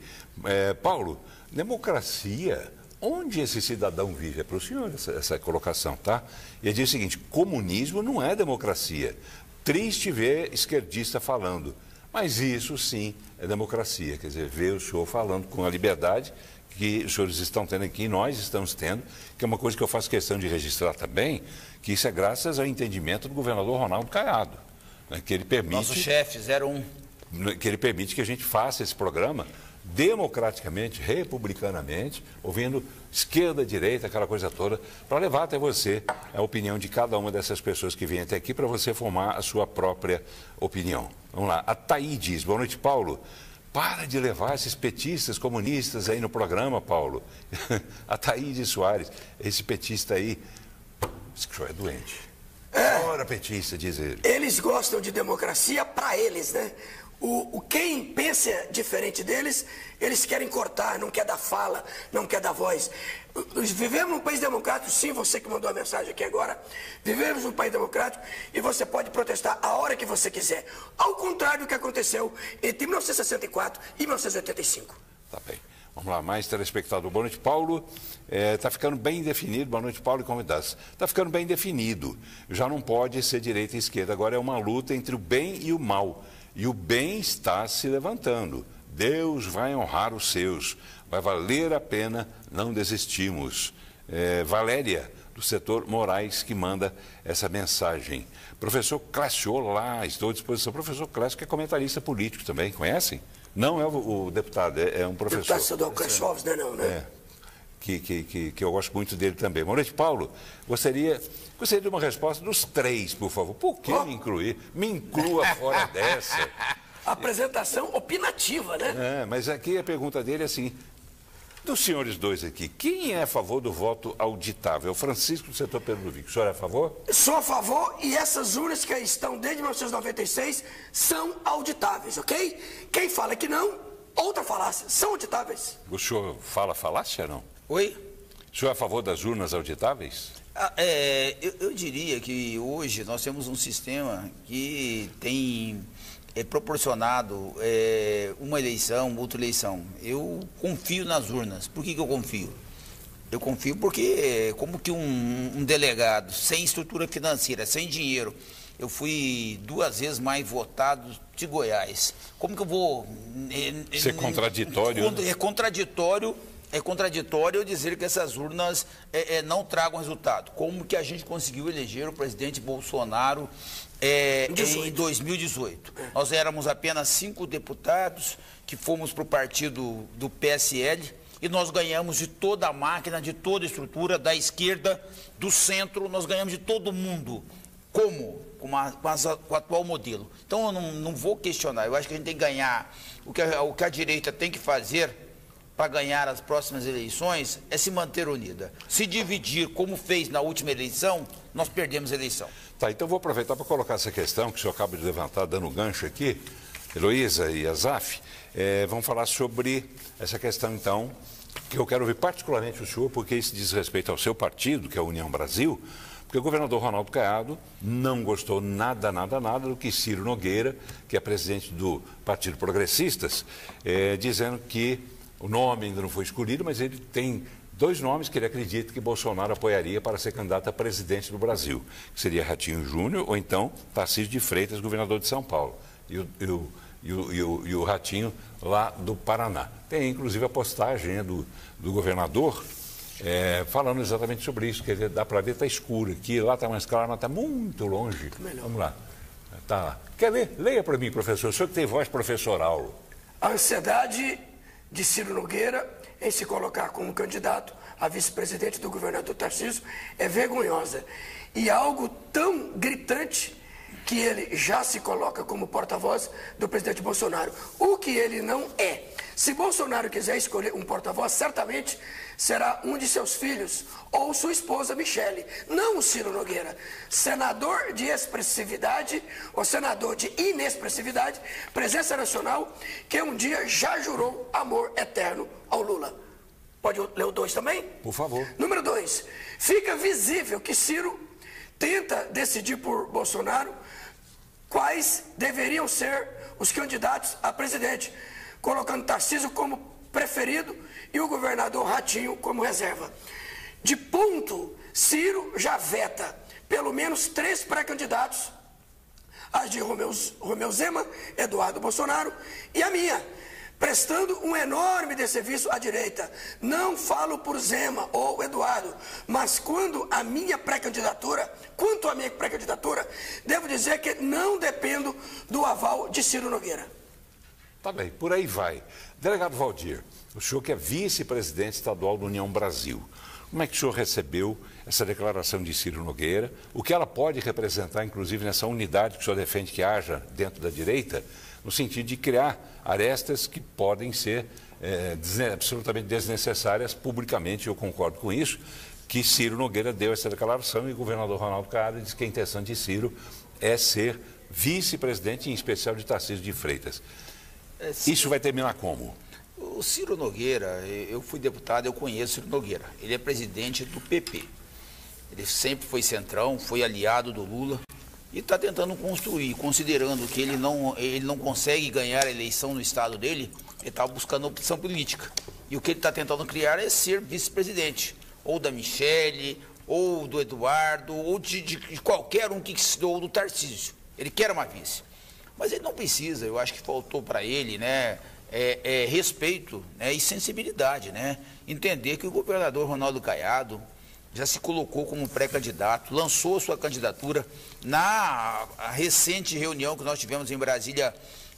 Paulo, democracia, onde esse cidadão vive? É para o senhor essa colocação, tá? E ele diz o seguinte: comunismo não é democracia. Triste ver esquerdista falando. Mas isso sim é democracia. Quer dizer, ver o senhor falando com a liberdade que os senhores estão tendo aqui, nós estamos tendo, que é uma coisa que eu faço questão de registrar também, que isso é graças ao entendimento do governador Ronaldo Caiado, né, que ele permite... Nosso chefe, 01. Que ele permite que a gente faça esse programa democraticamente, republicanamente, ouvindo esquerda, direita, aquela coisa toda, para levar até você a opinião de cada uma dessas pessoas que vêm até aqui, para você formar a sua própria opinião. Vamos lá. A Thaí diz: boa noite, Paulo. Para de levar esses petistas comunistas aí no programa, Paulo. A Thaís Soares, esse petista aí, esse que o senhor é doente. Ora, petista, diz ele. Eles gostam de democracia para eles, né? Quem pensa diferente deles, eles querem cortar, não quer dar fala, não quer dar voz. Vivemos num país democrático, sim, você que mandou a mensagem aqui agora. Vivemos num país democrático e você pode protestar a hora que você quiser. Ao contrário do que aconteceu entre 1964 e 1985. Tá bem. Vamos lá, mais telespectador. Boa noite, Paulo. Está ficando bem definido. Boa noite, Paulo e convidados. Está ficando bem definido. Já não pode ser direita e esquerda. Agora é uma luta entre o bem e o mal. E o bem está se levantando. Deus vai honrar os seus. Vai valer a pena, não desistimos. Valéria, do setor Moraes, que manda essa mensagem. Professor Clássio, olá, estou à disposição. Professor Clássio, que é comentarista político também, conhecem? Não é o deputado, é um professor. Deputado estadual Clássio, né? Que eu gosto muito dele também. Boa noite, Paulo. Gostaria de uma resposta dos três, por favor. Por que me incluir? Me inclua fora dessa. Apresentação opinativa, né? Mas aqui a pergunta dele é assim: dos senhores dois aqui, quem é a favor do voto auditável? É o Francisco do setor Pedro Ludovico. O senhor é a favor? Sou a favor, e essas urnas que estão desde 1996 são auditáveis, ok? Quem fala que não, outra falácia, são auditáveis. O senhor fala falácia, não? Oi? O senhor é a favor das urnas auditáveis? Eu diria que hoje nós temos um sistema que tem proporcionado uma eleição, outra eleição. Eu confio nas urnas. Por que eu confio? Eu confio porque, como que um delegado sem estrutura financeira, sem dinheiro, eu fui 2 vezes mais votado de Goiás. Como que eu vou... Ser contraditório? É contraditório eu dizer que essas urnas não tragam resultado. Como que a gente conseguiu eleger o presidente Bolsonaro em 2018? Nós éramos apenas 5 deputados que fomos para o partido do PSL e nós ganhamos de toda a máquina, de toda a estrutura, da esquerda, do centro, nós ganhamos de todo mundo. Como? Com o atual modelo. Então eu não vou questionar, eu acho que a gente tem que ganhar. O que a direita tem que fazer para ganhar as próximas eleições é se manter unida. Se dividir, como fez na última eleição, nós perdemos a eleição. Tá, então vou aproveitar para colocar essa questão que o senhor acaba de levantar, dando gancho aqui, Heloísa e Azaf, vamos falar sobre essa questão, então, que eu quero ouvir particularmente o senhor, porque isso diz respeito ao seu partido, que é a União Brasil, porque o governador Ronaldo Caiado não gostou nada do que Ciro Nogueira, que é presidente do Partido Progressistas, dizendo que o nome ainda não foi escolhido, mas ele tem 2 nomes que ele acredita que Bolsonaro apoiaria para ser candidato a presidente do Brasil, que seria Ratinho Júnior ou então Tarcísio de Freitas, governador de São Paulo, e o Ratinho lá do Paraná. Tem inclusive a postagem do governador falando exatamente sobre isso, que dá para ver, está escuro aqui, lá está mais claro, mas está muito longe. Vamos lá. Tá lá. Quer ler? Leia para mim, professor, o senhor que tem voz professoral. A ansiedade de Ciro Nogueira em se colocar como candidato a vice-presidente do governador Tarcísio é vergonhosa. E algo tão gritante que ele já se coloca como porta-voz do presidente Bolsonaro. O que ele não é. Se Bolsonaro quiser escolher um porta-voz, certamente será um de seus filhos ou sua esposa Michele, não o Ciro Nogueira, senador de expressividade ou senador de inexpressividade, presença nacional, que um dia já jurou amor eterno ao Lula. Pode ler o 2 também? Por favor. Número 2. Fica visível que Ciro tenta decidir por Bolsonaro quais deveriam ser os candidatos a presidente, colocando Tarcísio como preferido e o governador Ratinho como reserva. De ponto, Ciro já veta pelo menos 3 pré-candidatos, as de Romeu Zema, Eduardo Bolsonaro e a minha, prestando um enorme desserviço à direita. Não falo por Zema ou Eduardo, mas quanto à minha pré-candidatura, devo dizer que não dependo do aval de Ciro Nogueira. Tá bem, por aí vai. Delegado Valdir, o senhor que é vice-presidente estadual da União Brasil, como é que o senhor recebeu essa declaração de Ciro Nogueira? O que ela pode representar, inclusive, nessa unidade que o senhor defende que haja dentro da direita, no sentido de criar arestas que podem ser absolutamente desnecessárias publicamente, eu concordo com isso, que Ciro Nogueira deu essa declaração e o governador Ronaldo Caiado disse que a intenção de Ciro é ser vice-presidente, em especial de Tarcísio de Freitas. Isso vai terminar como? O Ciro Nogueira, eu fui deputado, eu conheço o Ciro Nogueira. Ele é presidente do PP. Ele sempre foi centrão, foi aliado do Lula e está tentando construir, considerando que ele não consegue ganhar a eleição no estado dele, ele está buscando opção política. E o que ele está tentando criar é ser vice-presidente, ou da Michele, ou do Eduardo, ou de qualquer um ou do Tarcísio. Ele quer uma vice. Mas ele não precisa, eu acho que faltou para ele, né, respeito, né, e sensibilidade, né, entender que o governador Ronaldo Caiado já se colocou como pré-candidato, lançou sua candidatura na recente reunião que nós tivemos em Brasília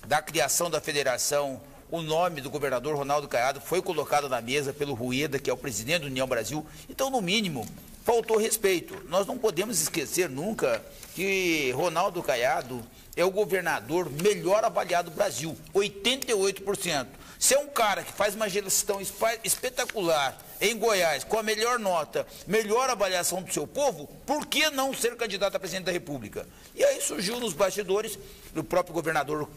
da criação da federação. O nome do governador Ronaldo Caiado foi colocado na mesa pelo Rueda, que é o presidente da União Brasil. Então, no mínimo, faltou respeito. Nós não podemos esquecer nunca que Ronaldo Caiado é o governador melhor avaliado do Brasil, 88%. Se é um cara que faz uma gestão espetacular em Goiás, com a melhor nota, melhor avaliação do seu povo, por que não ser candidato a presidente da República? E aí surgiu nos bastidores, o próprio governador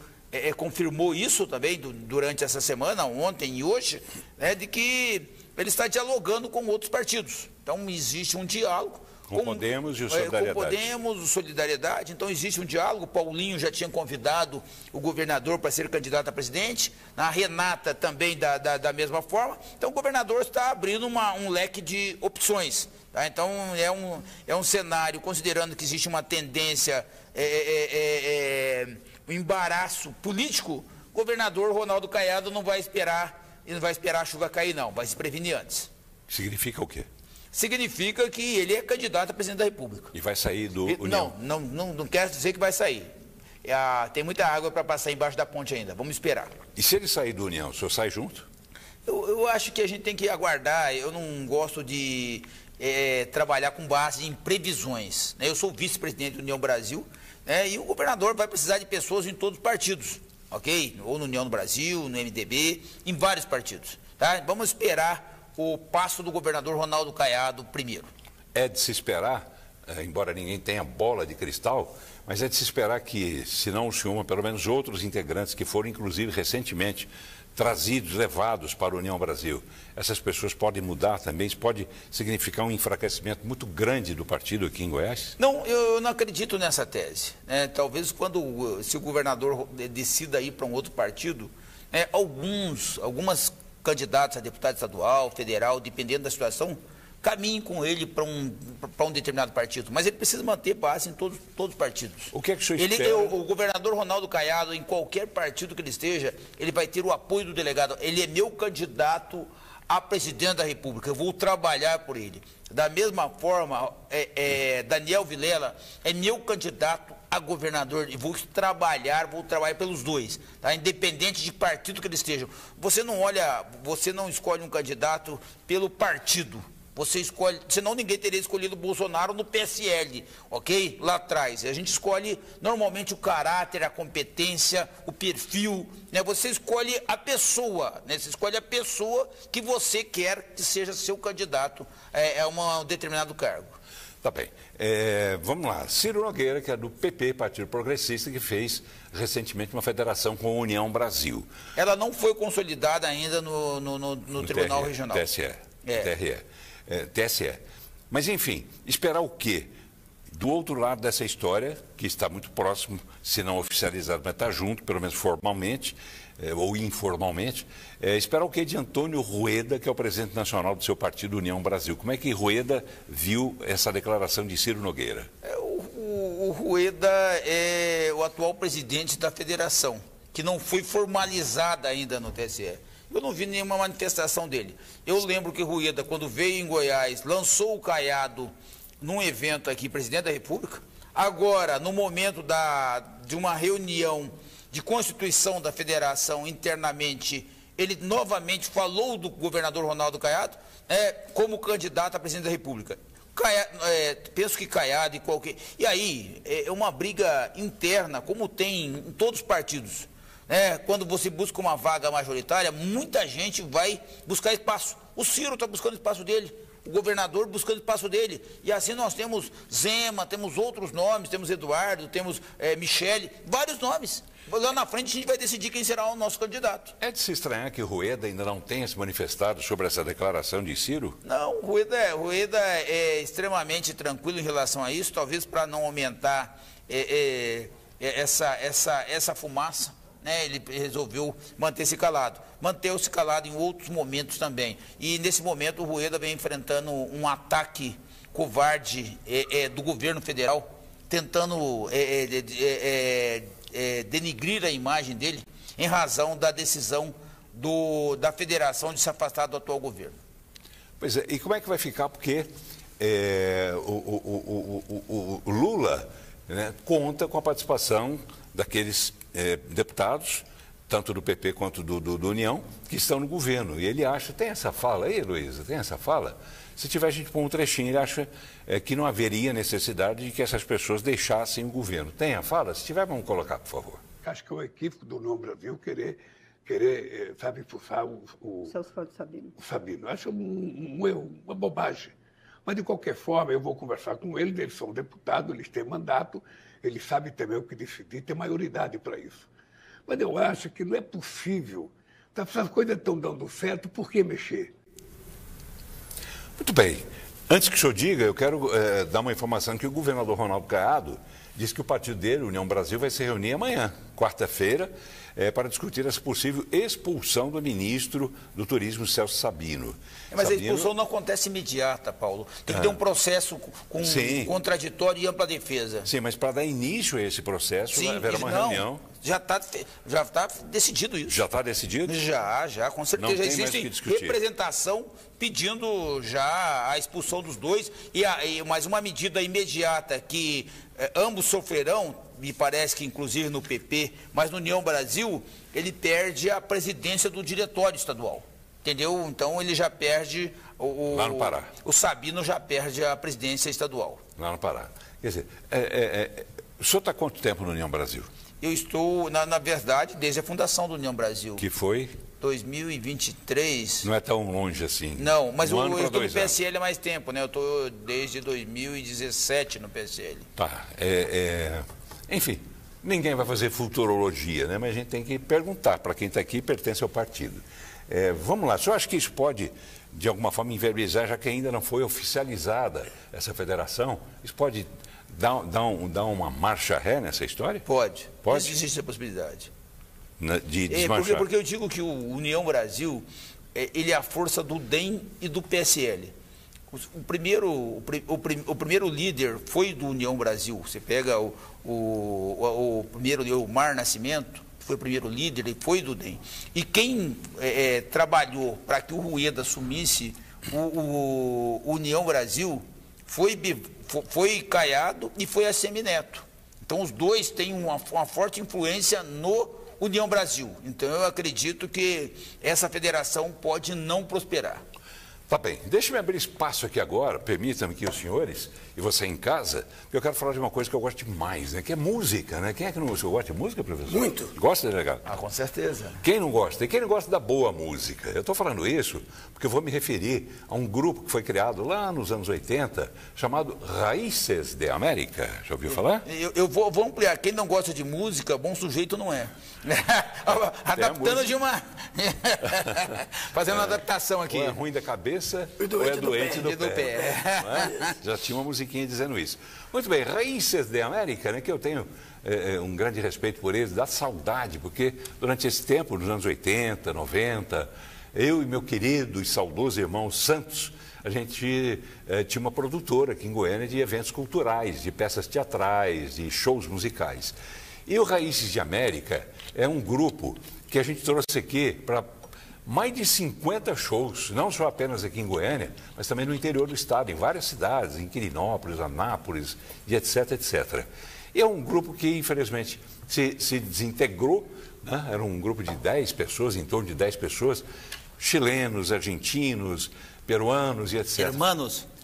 confirmou isso também durante essa semana, ontem e hoje, né, de que ele está dialogando com outros partidos. Então existe um diálogo. Com Podemos e o Solidariedade. Com Podemos, o Solidariedade. Então existe um diálogo. O Paulinho já tinha convidado o governador para ser candidato a presidente. A Renata também da mesma forma. Então o governador está abrindo um leque de opções. Tá? Então é um cenário, considerando que existe uma tendência, um embaraço político, o governador Ronaldo Caiado não vai esperar a chuva cair, não. Vai se prevenir antes. Significa o quê? Significa que ele é candidato a presidente da República. E vai sair do União? Não quero dizer que vai sair. Tem muita água para passar embaixo da ponte ainda. Vamos esperar. E se ele sair do União, o senhor sai junto? Eu acho que a gente tem que aguardar. Eu não gosto de trabalhar com base em previsões. Né? Eu sou vice-presidente da União Brasil, né? E o governador vai precisar de pessoas em todos os partidos, ok? Ou no União do Brasil, no MDB, em vários partidos. Tá? Vamos esperar o passo do governador Ronaldo Caiado primeiro. É de se esperar, embora ninguém tenha bola de cristal, mas é de se esperar que, se não o senhor, pelo menos outros integrantes que foram, inclusive, recentemente trazidos, levados para a União Brasil, essas pessoas podem mudar também? Isso pode significar um enfraquecimento muito grande do partido aqui em Goiás? Não, eu não acredito nessa tese. Né? Talvez se o governador decida ir para um outro partido, algumas candidatos a deputado estadual, federal, dependendo da situação, caminhem com ele para um determinado partido. Mas ele precisa manter base em todos os partidos. O que é que o senhor espera? O governador Ronaldo Caiado, em qualquer partido que ele esteja, ele vai ter o apoio do delegado. Ele é meu candidato a presidente da República. Eu vou trabalhar por ele. Da mesma forma, Daniel Vilela é meu candidato a governador e vou trabalhar pelos dois, tá? Independente de partido que eles estejam. Você não escolhe um candidato pelo partido, Você escolhe, senão ninguém teria escolhido o Bolsonaro no PSL, ok? Lá atrás. A gente escolhe normalmente o caráter, a competência, o perfil, né? Você escolhe a pessoa, né? Você escolhe a pessoa que você quer que seja seu candidato a um determinado cargo. Tá bem. Vamos lá. Ciro Nogueira, que é do PP, Partido Progressista, que fez recentemente uma federação com a União Brasil. Ela não foi consolidada ainda no Tribunal Regional. TSE. Mas, enfim, esperar o quê? Do outro lado dessa história, que está muito próximo, se não oficializado, mas está junto, pelo menos formalmente, ou informalmente, esperar o quê de Antônio Rueda, que é o presidente nacional do seu partido União Brasil? Como é que Rueda viu essa declaração de Ciro Nogueira? O Rueda é o atual presidente da federação, que não foi formalizada ainda no TSE. Eu não vi nenhuma manifestação dele. Eu lembro que Rueda, quando veio em Goiás, lançou o caiado num evento aqui, presidente da República. Agora, no momento de uma reunião de constituição da federação internamente, ele novamente falou do governador Ronaldo Caiado como candidato a presidente da República. Penso que Caiado e qualquer... E aí, é uma briga interna, como tem em todos os partidos. Quando você busca uma vaga majoritária, muita gente vai buscar espaço. O Ciro está buscando espaço dele, o governador buscando espaço dele. E assim nós temos Zema, temos outros nomes, temos Eduardo, temos Michele, vários nomes. Lá na frente a gente vai decidir quem será o nosso candidato. É de se estranhar que Rueda ainda não tenha se manifestado sobre essa declaração de Ciro? Não, Rueda é extremamente tranquilo em relação a isso, talvez para não aumentar essa fumaça. Ele resolveu manter-se calado. Manteve-se calado em outros momentos também. E nesse momento o Rueda vem enfrentando um ataque covarde do governo federal, tentando denigrir a imagem dele em razão da decisão da federação de se afastar do atual governo. Pois é, e como é que vai ficar? Porque o Lula, né, conta com a participação daqueles deputados, tanto do PP quanto do União, que estão no governo. E ele acha, tem essa fala aí, Heloísa, tem essa fala? Se tiver a gente pôr um trechinho, ele acha que não haveria necessidade de que essas pessoas deixassem o governo. Tem a fala? Se tiver, vamos colocar, por favor. Acho que é um equívoco do União Brasil querer sabe, expulsar o Sabino. O Sabino. Acho um erro, uma bobagem. Mas, de qualquer forma, eu vou conversar com eles, eles são deputados, eles têm mandato, eles sabem também o que decidir, têm maioridade para isso. Mas eu acho que não é possível. Essas coisas estão dando certo, por que mexer? Muito bem. Antes que o senhor diga, eu quero dar uma informação que o governador Ronaldo Caiado disse que o partido dele, União Brasil, vai se reunir amanhã, quarta-feira, para discutir essa possível expulsão do ministro do Turismo, Celso Sabino. Mas a expulsão não acontece imediata, Paulo. Tem que ter um processo com contraditório e ampla defesa. Sim, mas para dar início a esse processo, haverá uma reunião. Já está decidido isso. Já está decidido? Já, com certeza. Não tem existe mais o que discutir. Representação pedindo já a expulsão dos dois, mas uma medida imediata que ambos sofrerão, me parece que inclusive no PP, mas no União Brasil, ele perde a presidência do diretório estadual. Entendeu? Então ele já perde... Lá no Pará. O Sabino já perde a presidência estadual. Lá no Pará. Quer dizer, o senhor está há quanto tempo no União Brasil? Eu estou, na verdade, desde a fundação do União Brasil. Que foi? 2023. Não é tão longe assim. Não, mas eu estou no PSL há mais tempo, né? Eu estou desde 2017 no PSL. Tá. Enfim, ninguém vai fazer futurologia, né? Mas a gente tem que perguntar para quem está aqui e pertence ao partido. Vamos lá, o senhor acha que isso pode, de alguma forma, inviabilizar, já que ainda não foi oficializada essa federação? Isso pode dar uma marcha ré nessa história? Pode. Existe a possibilidade. De desmanchar? Porque eu digo que o União Brasil, ele é a força do DEM e do PSL. O primeiro líder foi do União Brasil. Você pega o primeiro, o Mar Nascimento, foi o primeiro líder, ele foi do DEM. E quem trabalhou para que o Rueda assumisse o União Brasil foi Caiado e foi ACM Neto. Então os dois têm uma forte influência no União Brasil. Então eu acredito que essa federação pode não prosperar. Tá bem, deixe-me abrir espaço aqui agora, permitam-me que os senhores, e você em casa, porque eu quero falar de uma coisa que eu gosto demais, né? Que é música, né? Quem é que não gosta de música, professor? Muito. Gosta, delegado? Ah, com certeza. Quem não gosta? E quem não gosta da boa música? Eu estou falando isso porque eu vou me referir a um grupo que foi criado lá nos anos 80, chamado Raíces de América. Já ouviu falar? Eu vou ampliar. Quem não gosta de música, bom sujeito não é. Adaptando de uma... Fazendo uma adaptação aqui. Ou é ruim da cabeça, ou é doente do pé. Não é? Já tinha uma musiquinha dizendo isso. Muito bem, Raíces de América, né, que eu tenho um grande respeito por eles, dá saudade, porque durante esse tempo, nos anos 80, 90, eu e meu querido e saudoso irmão Santos, a gente tinha uma produtora aqui em Goiânia de eventos culturais, de peças teatrais, de shows musicais. E o Raíces de América é um grupo que a gente trouxe aqui para mais de 50 shows, não só apenas aqui em Goiânia, mas também no interior do estado, em várias cidades, em Quirinópolis, Anápolis, e etc, etc. E é um grupo que, infelizmente, se desintegrou, né? Era um grupo de 10 pessoas, em torno de 10 pessoas, chilenos, argentinos, peruanos e etc.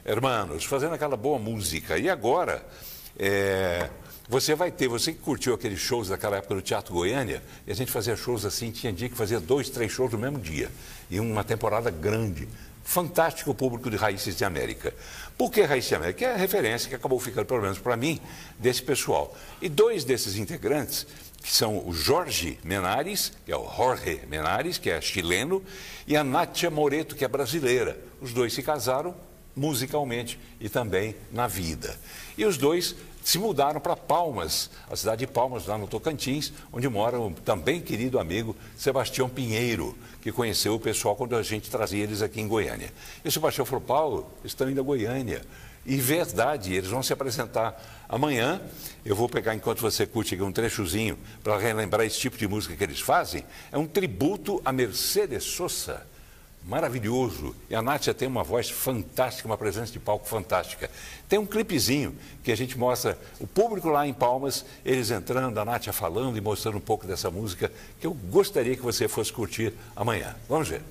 Hermanos, fazendo aquela boa música. E agora, você que curtiu aqueles shows daquela época no Teatro Goiânia, e a gente fazia shows assim, tinha dia que fazia 2, 3 shows no mesmo dia, e uma temporada grande. Fantástico o público de Raíces de América. Por que Raíces de América? É a referência que acabou ficando, pelo menos para mim, desse pessoal. E 2 desses integrantes, que são o Jorge Menares, que é o Jorge Menares, que é chileno, e a Nátia Moreto, que é brasileira. Os 2 se casaram musicalmente e também na vida. E os 2 se mudaram para Palmas, a cidade de Palmas, lá no Tocantins, onde mora um também querido amigo Sebastião Pinheiro, que conheceu o pessoal quando a gente trazia eles aqui em Goiânia. E o Sebastião falou: Paulo, estão indo a Goiânia. E verdade, eles vão se apresentar amanhã. Eu vou pegar, enquanto você curte aqui, um trechozinho para relembrar esse tipo de música que eles fazem. É um tributo a Mercedes Sosa. Maravilhoso. E a Nátia tem uma voz fantástica, uma presença de palco fantástica. Tem um clipezinho que a gente mostra o público lá em Palmas, eles entrando, a Nátia falando e mostrando um pouco dessa música, que eu gostaria que você fosse curtir amanhã. Vamos ver.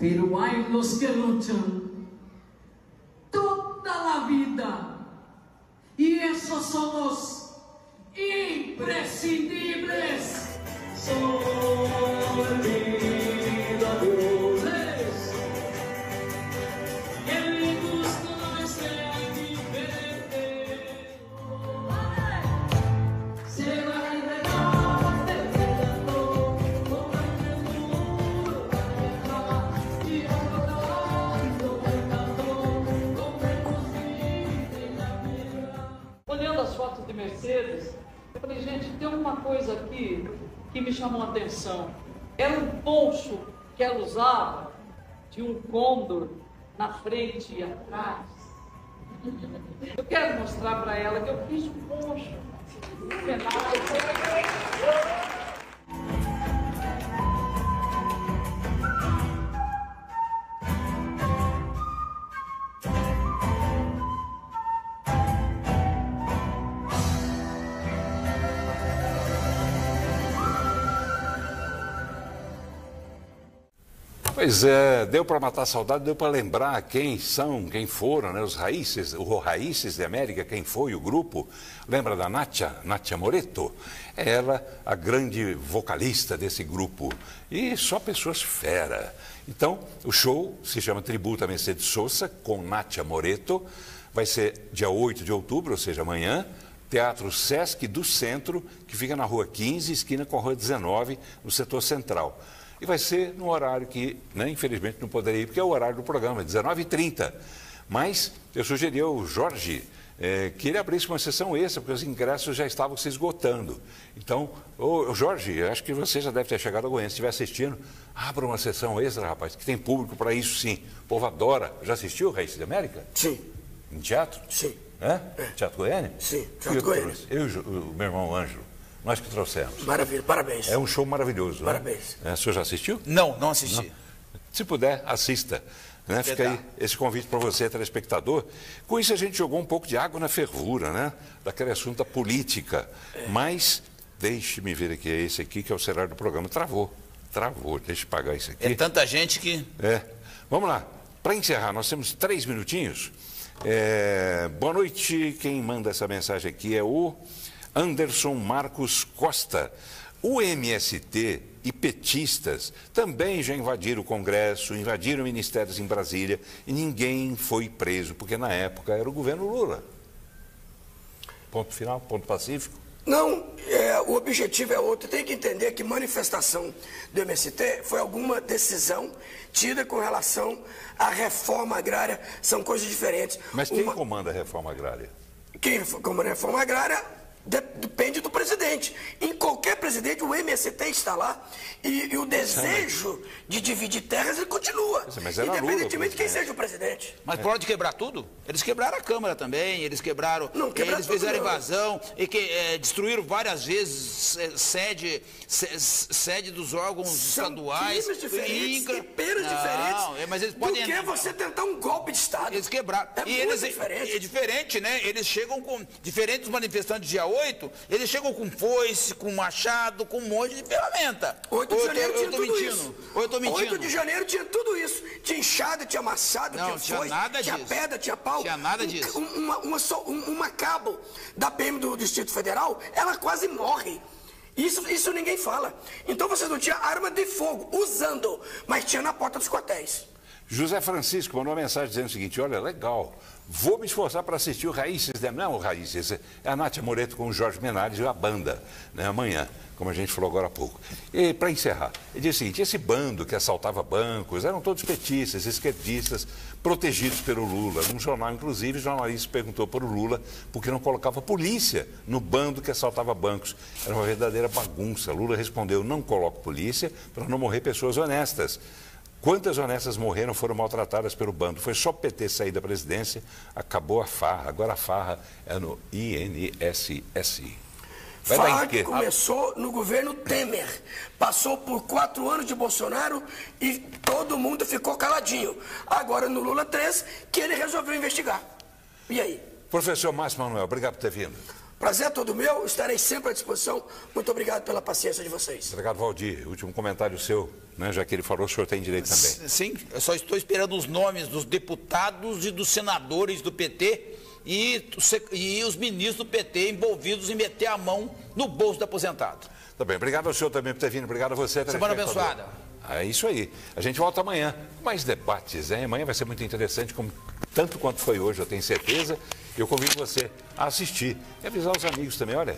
Pero hay los que luchan la vida, y esos son los imprescindibles. Son olvidadores, el gusto no sea diferente. Se va a enredar peleando con el muro y adorando el cantor. Olhando as fotos de Mercedes, eu falei, gente, tem uma coisa aqui que me chamou a atenção. Era um poncho que ela usava, de um côndor na frente e atrás. Eu quero mostrar para ela que eu fiz um poncho. Pois é, deu para matar a saudade, deu para lembrar quem foram, né, o Raíces de América, quem foi o grupo. Lembra da Nátia Moreto? É ela a grande vocalista desse grupo. E só pessoas fera. Então, o show se chama Tributo a Mercedes Sosa, com Nátia Moreto. Vai ser dia 8 de outubro, ou seja, amanhã. Teatro Sesc do Centro, que fica na Rua 15, esquina com a Rua 19, no setor central. E vai ser no horário que, né, infelizmente, não poderia ir, porque é o horário do programa, 19h30. Mas eu sugeri ao Jorge que ele abrisse uma sessão extra, porque os ingressos já estavam se esgotando. Então, Jorge, acho que você já deve ter chegado a Goiânia, se estiver assistindo, abra uma sessão extra, rapaz, que tem público para isso sim. O povo adora. Já assistiu o Raíces de América? Sim. Em teatro? Sim. Teatro Goiânia? Sim, Teatro Goiânia. Eu e o meu irmão Ângelo. Nós que trouxemos. Maravilha, parabéns. É um show maravilhoso. Parabéns. Né? O senhor já assistiu? Não assisti. Não. Se puder, assista. Né? Fica aí esse convite para você, telespectador. Com isso a gente jogou um pouco de água na fervura, né? Daquele assunto da política. Mas, deixe-me ver aqui, é esse aqui que é o cenário do programa. Travou, deixa eu pagar isso aqui. É tanta gente que... Vamos lá, para encerrar, nós temos 3 minutinhos. Boa noite, quem manda essa mensagem aqui é o Anderson Marcos Costa. O MST e petistas também já invadiram o Congresso, invadiram ministérios em Brasília e ninguém foi preso, porque na época era o governo Lula. Ponto final, ponto pacífico? Não, o objetivo é outro. Tem que entender que manifestação do MST foi alguma decisão tida com relação à reforma agrária, são coisas diferentes. Mas quem comanda a reforma agrária? Quem comanda a reforma agrária depende do presidente. Em qualquer presidente, o MST está lá e o desejo de dividir terras ele continua, independentemente de quem seja o presidente. Mas pode quebrar tudo? Eles quebraram a Câmara também, eles quebraram, eles fizeram invasão, destruíram várias vezes sede dos órgãos estaduais. São crimes diferentes, penas diferentes, mas eles podem... do que você tentar um golpe de Estado. Eles quebraram. É diferente, né? Eles chegam com... Diferente dos manifestantes dia 8, eles chegam com foice, com machado, com um monte de ferramenta. 8 de janeiro tinha tudo isso. Ou eu tô mentindo? 8 de janeiro tinha tudo isso. Tinha enxada, tinha machado, tinha foice, tinha pedra, tinha pau. Tinha nada disso. Uma cabo da PM do Distrito Federal, ela quase morre. Isso ninguém fala. Então vocês não tinham arma de fogo, usando, mas tinha na porta dos quartéis. José Francisco mandou uma mensagem dizendo o seguinte: olha, legal, vou me esforçar para assistir o Raíces, não o Raíces, é a Nátia Moreto com o Jorge Menares e a banda, né, amanhã, como a gente falou agora há pouco. E para encerrar, ele diz o seguinte: esse bando que assaltava bancos eram todos petistas, esquerdistas, protegidos pelo Lula. Num jornal, inclusive, o jornalista perguntou para o Lula por que não colocava polícia no bando que assaltava bancos. Era uma verdadeira bagunça. Lula respondeu: não coloco polícia para não morrer pessoas honestas. Quantas honestas morreram, foram maltratadas pelo bando? Foi só o PT sair da presidência, acabou a farra. Agora a farra é no INSS. Farra que começou no governo Temer. Passou por 4 anos de Bolsonaro e todo mundo ficou caladinho. Agora no Lula 3, que ele resolveu investigar. E aí? Professor Márcio Manuel, obrigado por ter vindo. Prazer é todo meu, estarei sempre à disposição. Muito obrigado pela paciência de vocês. Obrigado, Valdir. Último comentário seu, né? Já que ele falou, o senhor tem direito também. Sim, eu só estou esperando os nomes dos deputados e dos senadores do PT e os ministros do PT envolvidos em meter a mão no bolso do aposentado. Tá bem, obrigado ao senhor também por ter vindo, obrigado a você. Semana abençoada. É isso aí. A gente volta amanhã com mais debates, hein? Amanhã vai ser muito interessante, tanto quanto foi hoje, eu tenho certeza. Eu convido você a assistir e avisar os amigos também. Olha,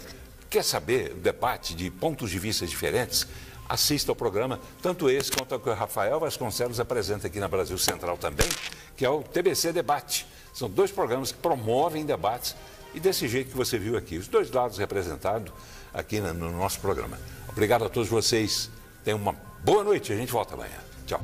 quer saber o debate de pontos de vista diferentes? Assista ao programa, tanto esse quanto o que o Rafael Vasconcelos apresenta aqui na Brasil Central também, que é o TBC Debate. São 2 programas que promovem debates e desse jeito que você viu aqui, os 2 lados representados aqui no nosso programa. Obrigado a todos vocês. Tenham uma boa noite. A gente volta amanhã. Tchau.